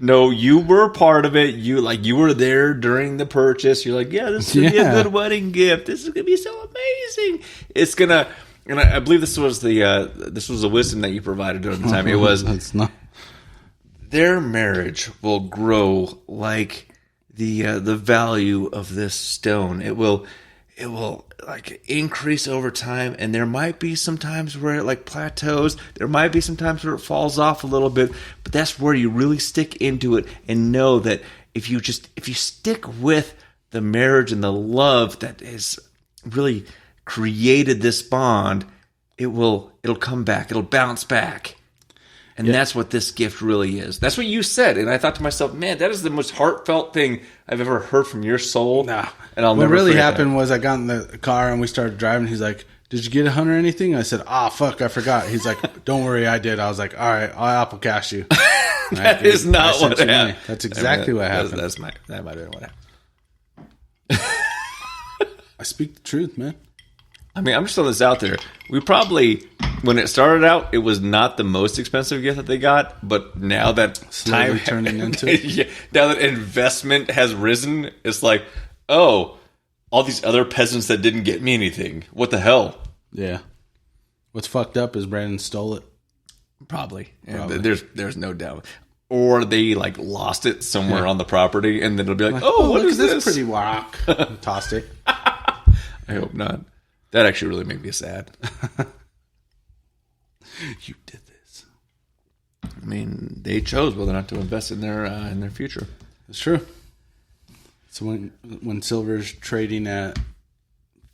No, you were part of it. You were there during the purchase. You're like, yeah, this is gonna be a good wedding gift. This is gonna be so amazing. It's gonna, and I believe this was the wisdom that you provided during the time. It was It's not. their marriage will grow like the value of this stone. It will like increase over time, and there might be some times where it like plateaus. There might be some times where it falls off a little bit, but that's where you really stick into it and know that if you stick with the marriage and the love that has really created this bond, it'll come back. It'll bounce back. And that's what this gift really is. That's what you said. And I thought to myself, man, that is the most heartfelt thing I've ever heard from your soul. Nah. And I'll What never really forget happened was I got in the car and we started driving. He's like, "Did you get a Hunter anything?" I said, "Fuck, I forgot." He's like, "Don't worry, I did." I was like, "All right, I'll Apple Cash you." That is not what happened. happened. That's exactly what happened. That might have been what happened. I speak the truth, man. I mean, I'm just throwing this out there. We probably, when it started out, it was not the most expensive gift that they got, but now that Slowly turning into it. yeah, now that investment has risen, it's like, oh, all these other peasants that didn't get me anything. What the hell? Yeah. What's fucked up is Brandon stole it. Probably. There's no doubt. Or they like lost it somewhere on the property, and then it'll be like, oh, what look is at this? pretty rock? Tossed it. I hope not. That actually really made me sad. You did this. I mean, they chose whether or not to invest in their future. It's true. So when silver's trading at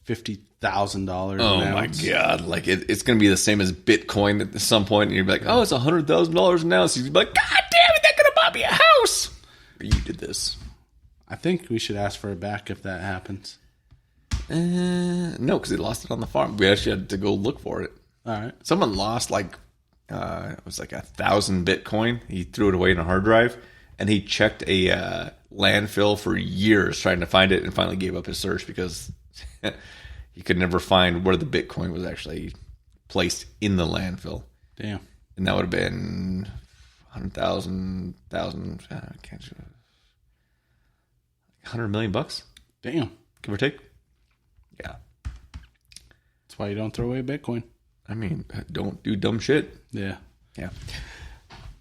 $50,000, Oh my god! Like it's going to be the same as Bitcoin at some point, and you're like, "Oh, it's $100,000 an ounce." You'd be like, "God damn it! They're going to buy me a house." Or you did this. I think we should ask for it back if that happens. No, because he lost it on the farm. We actually had to go look for it. All right. Someone lost it was like 1,000 Bitcoin. He threw it away in a hard drive, and he checked a landfill for years trying to find it, and finally gave up his search because he could never find where the Bitcoin was actually placed in the landfill. Damn. And that would have been 100,000, I can't. 100 million bucks, Damn. give or take. Yeah. That's why you don't throw away Bitcoin. I mean, don't do dumb shit. Yeah. Yeah.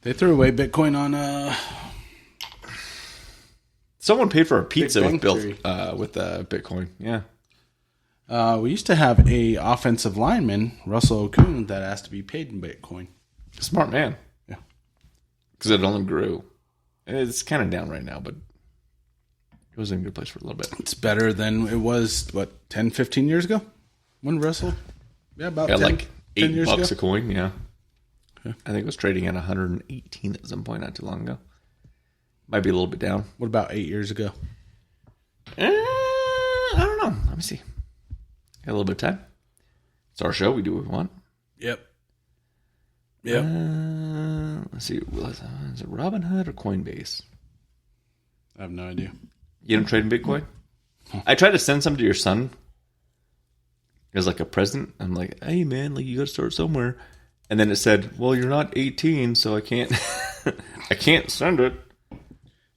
They threw away Bitcoin on Someone paid for a pizza Big with Bang Bitcoin. Yeah. we used to have a offensive lineman, Russell Okung, that asked to be paid in Bitcoin. Smart man. Yeah. Because it only grew. It's kind of down right now, but it was in a good place for a little bit. It's better than it was, 10, 15 years ago? When Russell? Yeah, about 10, like 10 $8 years a ago. coin, yeah. Okay. I think it was trading at 118 at some point not too long ago. Might be a little bit down. What about 8 years ago? I don't know. Let me see. Got a little bit of time. It's our show. We do what we want. Yep. Let's see. Is it Robinhood or Coinbase? I have no idea. You don't trade in Bitcoin? I tried to send some to your son as like a present. I'm like, hey man, like you got to start somewhere. And then it said, well, you're not 18, so I can't. I can't send it.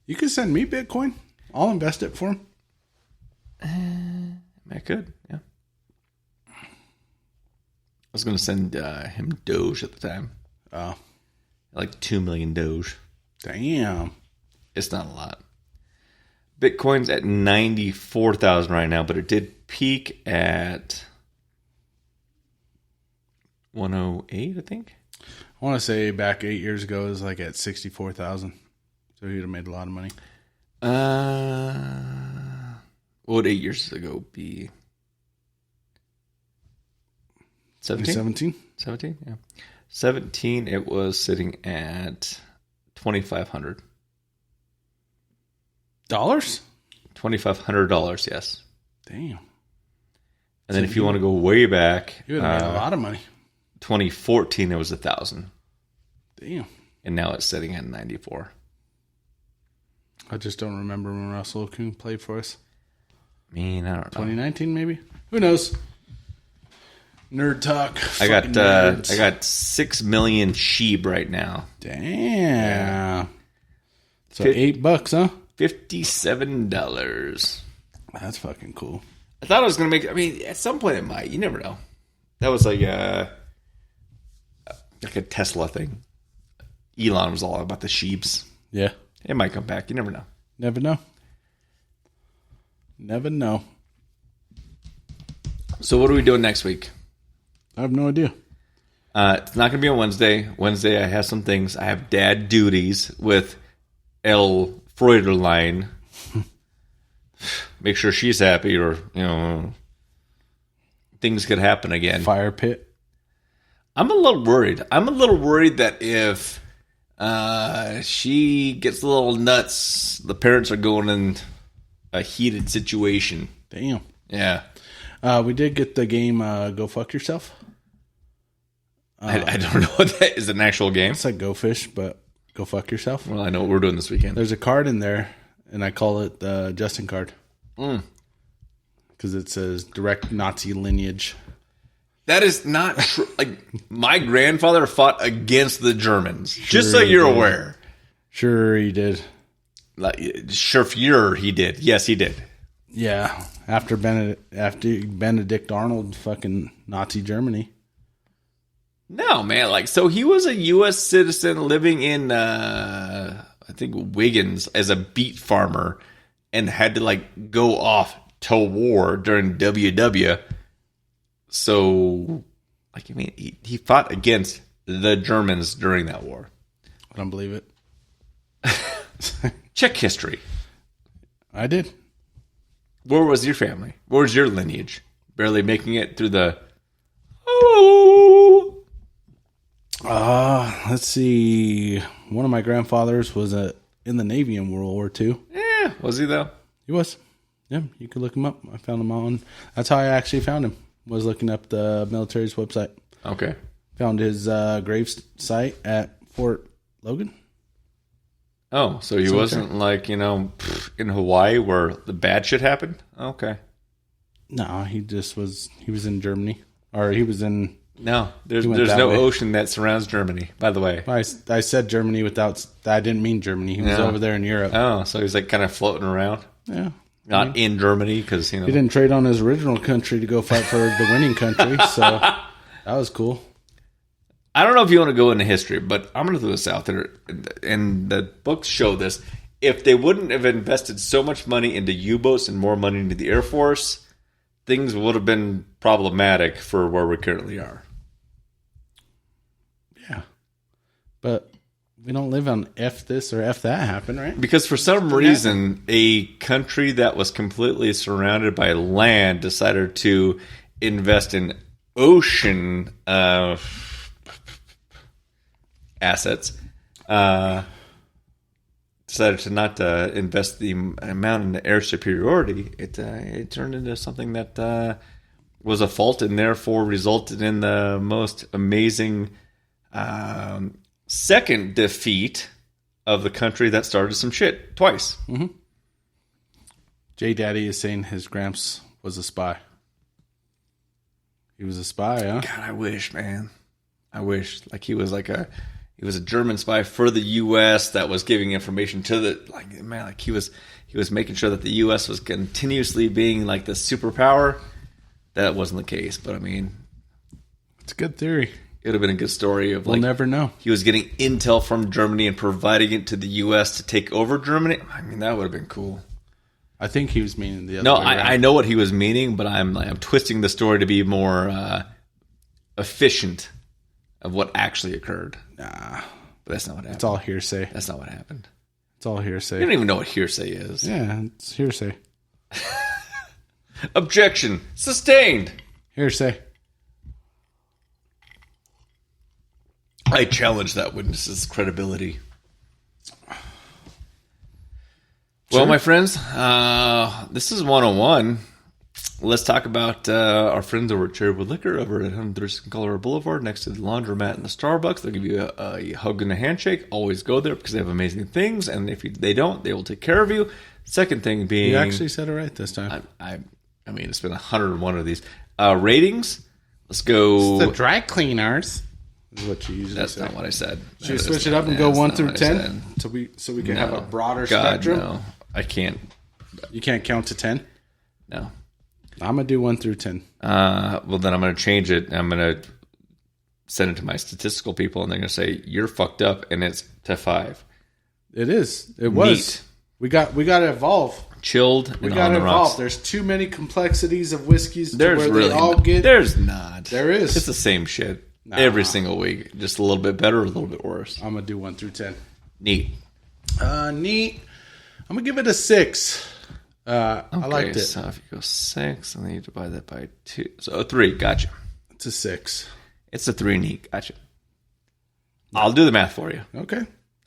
You can send me Bitcoin. I'll invest it for him. I could, yeah. I was going to send him Doge at the time. Oh, Like 2 million Doge. damn. It's not a lot. Bitcoin's at 94,000 right now, but it did peak at 108, I think. I want to say back 8 years ago it was like at 64,000. So he'd have made a lot of money. What would 8 years ago be? 17? 2017? 17, yeah. 17, it was sitting at $2,500. Dollars? $2,500, yes. Damn. And then if you want to go way back, You would have made a lot of money. 2014, it was 1,000. Damn. And now it's sitting at 94. I just don't remember when Russell Okung played for us. I mean, I don't know. 2019 maybe? Who knows? Nerd talk. I got Fucking nerds. 6 million sheep right now. Damn. So Fif- $8, huh? $57. That's fucking cool. I thought I was going to make. I mean, at some point it might. You never know. That was like a Tesla thing. Elon was all about the sheeps. Yeah. It might come back. You never know. Never know. Never know. So what are we doing next week? I have no idea. It's not going to be on Wednesday. Wednesday I have some things. I have dad duties with El Freuderlein. Make sure she's happy, or things could happen again. Fire pit. I'm a little worried. I'm a little worried that if she gets a little nuts, the parents are going in a heated situation. Damn. Yeah. We did get the game Go Fuck Yourself. I don't know what that is. An actual game? It's like Go Fish, but Go Fuck Yourself. Well, I know what we're doing this weekend. There's a card in there, and I call it the Justin card. Because it says direct Nazi lineage. That is not true. Like, my grandfather fought against the Germans. Just so you're aware. Sure he did. Like, he did. Yes, he did. Yeah. After Benedict Arnold fucking Nazi Germany. No, man. Like, so he was a U.S. citizen living in, I think, Wiggins as a beet farmer and had to, like, go off to war during WW. So, like, I mean, he fought against the Germans during that war. I don't believe it. Check history. I did. Where was your family? Where was your lineage? Barely making it through the... Oh! Let's see. One of my grandfathers was in the Navy in World War II. Yeah, was he though? He was. Yeah, you could look him up. I found him on. That's how I actually found him. Was looking up the military's website. Okay. Found his grave site at Fort Logan. Oh, so he wasn't like, in Hawaii where the bad shit happened? Okay. No, he just was. He was in Germany, or he was in. No, there's He went that no way. ocean that surrounds Germany, by the way. I said Germany without. I didn't mean Germany. He was Yeah. over there in Europe. Oh, so he's like kind of floating around. Yeah. Not in Germany because, He didn't trade on his original country to go fight for the winning country, so that was cool. I don't know if you want to go into history, but I'm going to throw this out there. And the books show this. If they wouldn't have invested so much money into U-boats and more money into the Air Force, things would have been problematic for where we currently are. Yeah. But we don't live on F this or F that happen, right? Because for some reason, a country that was completely surrounded by land decided to invest in ocean assets. Decided to not invest the amount in the air superiority. It turned into something that was a fault and therefore resulted in the most amazing second defeat of the country that started some shit twice. Mm-hmm. J Daddy is saying his gramps was a spy. He was a spy, huh? God, I wish, man. I wish. Like he was a German spy for the U.S. that was giving information to the he was making sure that the U.S. was continuously being like the superpower. That wasn't the case, but I mean, It's a good theory. it would have been a good story of We'll never know. he was getting intel from Germany and providing it to the U.S. to take over Germany. I mean, that would have been cool. I think he was meaning the other No, way around. I know what he was meaning, but I'm twisting the story to be more efficient of what actually occurred. Nah, But that's not what happened. it's all hearsay. That's not what happened. It's all You hearsay. don't even know what hearsay is. Yeah, it's hearsay. Objection. Sustained. Hearsay. I challenge that witness's credibility. Well, my friends, this is 101. Let's talk about our friends over at Cherrywood Liquor over at 136 Colorado Boulevard next to the laundromat and the Starbucks. They'll give you a hug and a handshake. Always go there because they have amazing things. And if they don't, they will take care of you. Second thing being... You actually said it right this time. I mean, it's been 101 of these. Ratings. Let's go... The dry cleaners is what you usually That's say. not what I said. Should we That switch is it up and not- go that's 1 not through what I 10? said. So we can have a broader God, spectrum? no. I can't. You can't count to 10? No. I'm going to do 1 through 10. Well, then I'm going to change it. I'm going to send it to my statistical people, and they're going to say, you're fucked up, and it's to 5. It is. It was. Neat. We got to evolve. Chilled We and got on to the evolve. rocks. There's too many complexities of whiskeys to There's where really they all not. get... There's not. There is. It's the same shit every single week. Just a little bit better, a little bit worse. I'm going to do 1 through 10. Neat. Neat. I'm going to give it a 6. I liked it. So if you go 6, and then you divide that by 2. So 3. Gotcha. It's a 6. It's a 3 neat. Gotcha. I'll do the math for you. Okay.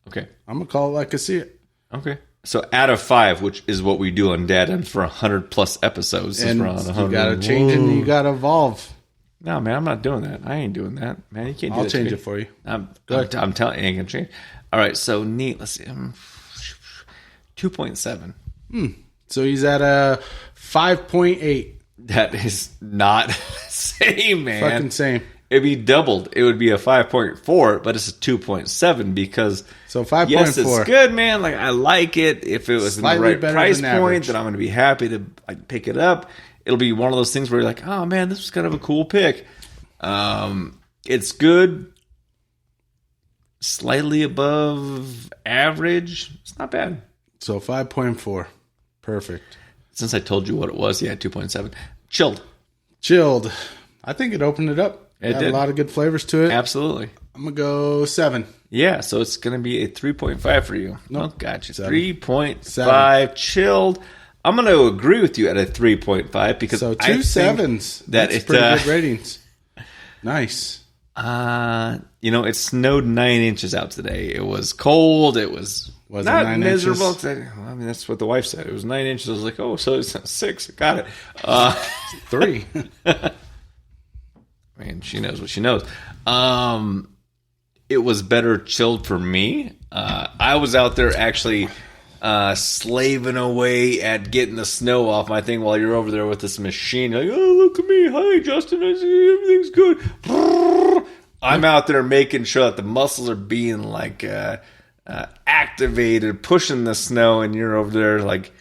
Okay. I'm going to call it like I see it. Okay. So out of 5, which is what we do on DadDimes for 100+ episodes. since And we're on you 100. got to change it and you got to evolve. No, man, I'm not doing that. I ain't doing that. Man, you can't do I'll that to change me. it for you. I'm telling you, it ain't going to change. All right, so neat. Let's see. 2.7. So he's at a 5.8. That is not same, man. Fucking same. It'd be doubled. It would be a 5.4, but it's a 2.7 because So 5.4. yes, it's good, man. Like I like it. If it was Slightly in the right better price than point, average. then I'm going to be happy to pick it up. It'll be one of those things where you're like, oh man, this was kind of a cool pick. It's good, slightly above average. It's not bad. So 5.4. Perfect. Since I told you what it was, yeah, 2.7. Chilled. Chilled. I think it opened it up. It Had did. a lot of good flavors to it. Absolutely. I'm going to go 7. Yeah, so it's going to be a 3.5 for you. Nope. Oh, gotcha. 7. 3.5 chilled. I'm going to agree with you at a 3.5 because So I 2 think 7s. that That's it, pretty good ratings. Nice. it snowed 9 inches out today. It was cold. It was Was it not 9 miserable. inches? I mean, that's what the wife said. It was 9 inches. I was like, oh, so it's 6. Got it. 3. Man, she knows what she knows. It was better chilled for me. I was out there actually slaving away at getting the snow off my thing while you're over there with this machine. Like, oh, look at me. Hi, Justin. I see everything's good. I'm out there making sure that the muscles are being like activated, pushing the snow, and you're over there like,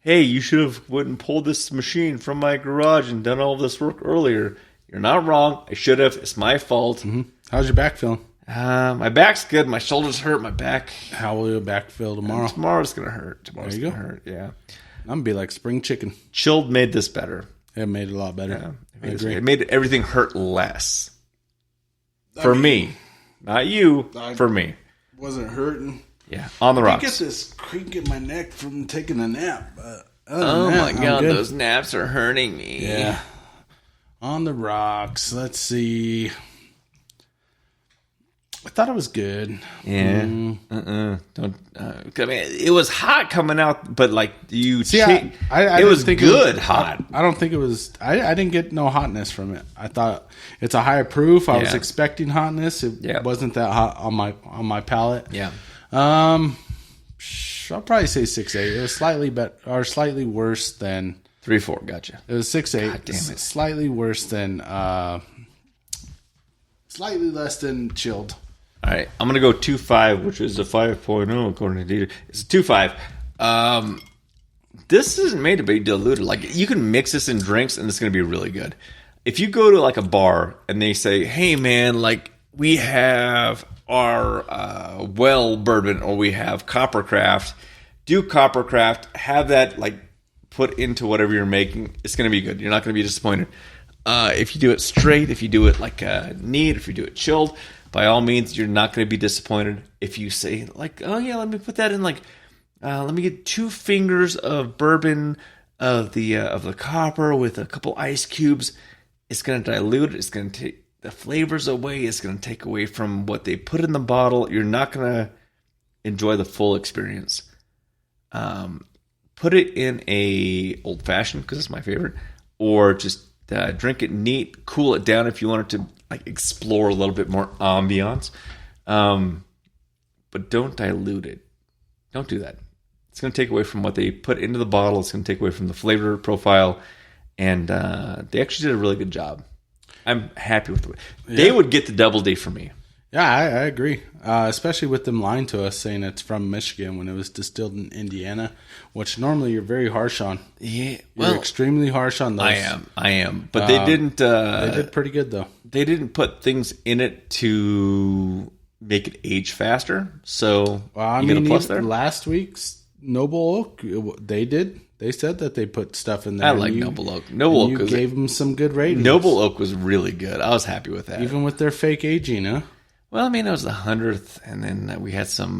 hey, you should have went and pulled this machine from my garage and done all this work earlier. You're not wrong. I should have. It's my fault. Mm-hmm. How's your back feeling? My back's good. My shoulders hurt. My back. How will your back feel tomorrow? Tomorrow's going to hurt. Tomorrow's There you going to go. hurt. Yeah. I'm going to be like spring chicken. Chilled made this better. It made it a lot better. Yeah. I agree. It made everything hurt less. For me. Not you. For me. Wasn't hurting. Yeah. On the I rocks. get this creak in my neck from taking a nap. But Oh that, my I'm God. good. Those naps are hurting me. Yeah. On the rocks. Let's see. I thought it was good. Yeah. Don't. I mean, it was hot coming out, but like you. See, it I was didn't think good hot. I don't think it was. I didn't get no hotness from it. I thought it's a higher proof. I was Yeah. expecting hotness. It Yeah. wasn't that hot on my palate. Yeah. I'll probably say 6.8. It was slightly better or slightly worse than 3-4. Gotcha. it was 6.8. God damn it. Slightly worse than slightly less than chilled. All right, I'm gonna go 2.5, which is a 5.0 according to DadDimes. It's a 2.5. This isn't made to be diluted. Like you can mix this in drinks, and it's gonna be really good. If you go to like a bar and they say, "Hey, man, like we have our well bourbon, or we have Coppercraft," do Coppercraft, have that like put into whatever you're making. It's gonna be good. You're not gonna be disappointed. If you do it straight, if you do it like neat, if you do it chilled, by all means, you're not going to be disappointed. If you say, like, oh, yeah, let me put that in, like, let me get 2 fingers of bourbon of the copper with a couple ice cubes, it's going to dilute it. It's going to take the flavors away. It's going to take away from what they put in the bottle. You're not going to enjoy the full experience. Put it in a old-fashioned, because it's my favorite, or just drink it neat, cool it down if you want it to like explore a little bit more ambiance, but don't dilute it. Don't do that. It's going to take away from what they put into the bottle. It's going to take away from the flavor profile, and they actually did a really good job. I'm happy with it. Yeah. They would get the double D for me. Yeah, I agree. Especially with them lying to us saying it's from Michigan when it was distilled in Indiana, which normally you're very harsh on. Yeah, You're extremely harsh on those. I am. But they didn't. They did pretty good though. They didn't put things in it to make it age faster. So you get a plus there. Last week's Noble Oak, they did. They said that they put stuff in there. I like Noble Oak. Noble Oak Oak gave them some good ratings. Noble Oak was really good. I was happy with that. Even with their fake aging, huh? Well, I mean, it was the 100th, and then we had some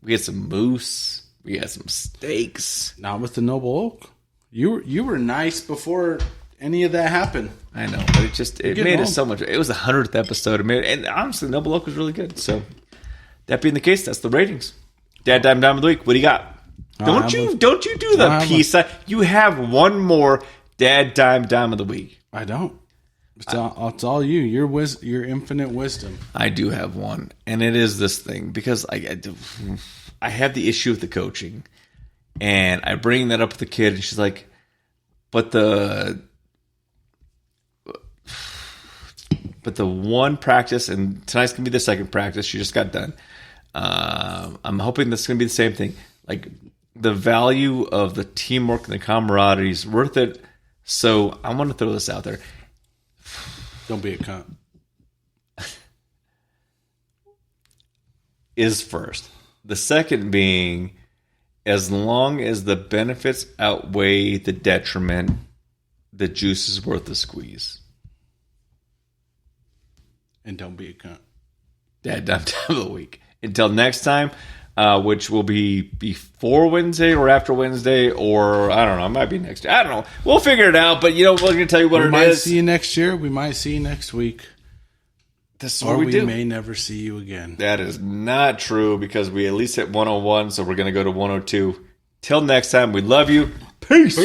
moose, we had some steaks. Not with the Noble Oak. You were nice before any of that happened. I know, but it made it so much. It was the 100th episode, and honestly, Noble Oak was really good. So that being the case, that's the ratings. Dad Dime of the Week. What do you got? Don't you do the peace sign. You have one more Dad Dime of the Week. I don't. It's all you. Your infinite wisdom. I do have one, and it is this thing because I have the issue with the coaching, and I bring that up with the kid, and she's like, "But the one practice, and tonight's gonna be the second practice. She just got done. I'm hoping this is gonna be the same thing. Like the value of the teamwork and the camaraderie is worth it. So I want to throw this out there." Don't be a cunt. Is first. The second being, as long as the benefits outweigh the detriment, the juice is worth the squeeze. And don't be a cunt. Dad Dime Time of the Week. Until next time, which will be before Wednesday or after Wednesday, or I don't know. It might be next year. I don't know. We'll figure it out. But we're going to tell you what We it might is. see you next year. We might see you next week. This is Or what we we do. may never see you again. That is not true because we at least hit 101, so we're going to go to 102. Till next time, we love you. Peace.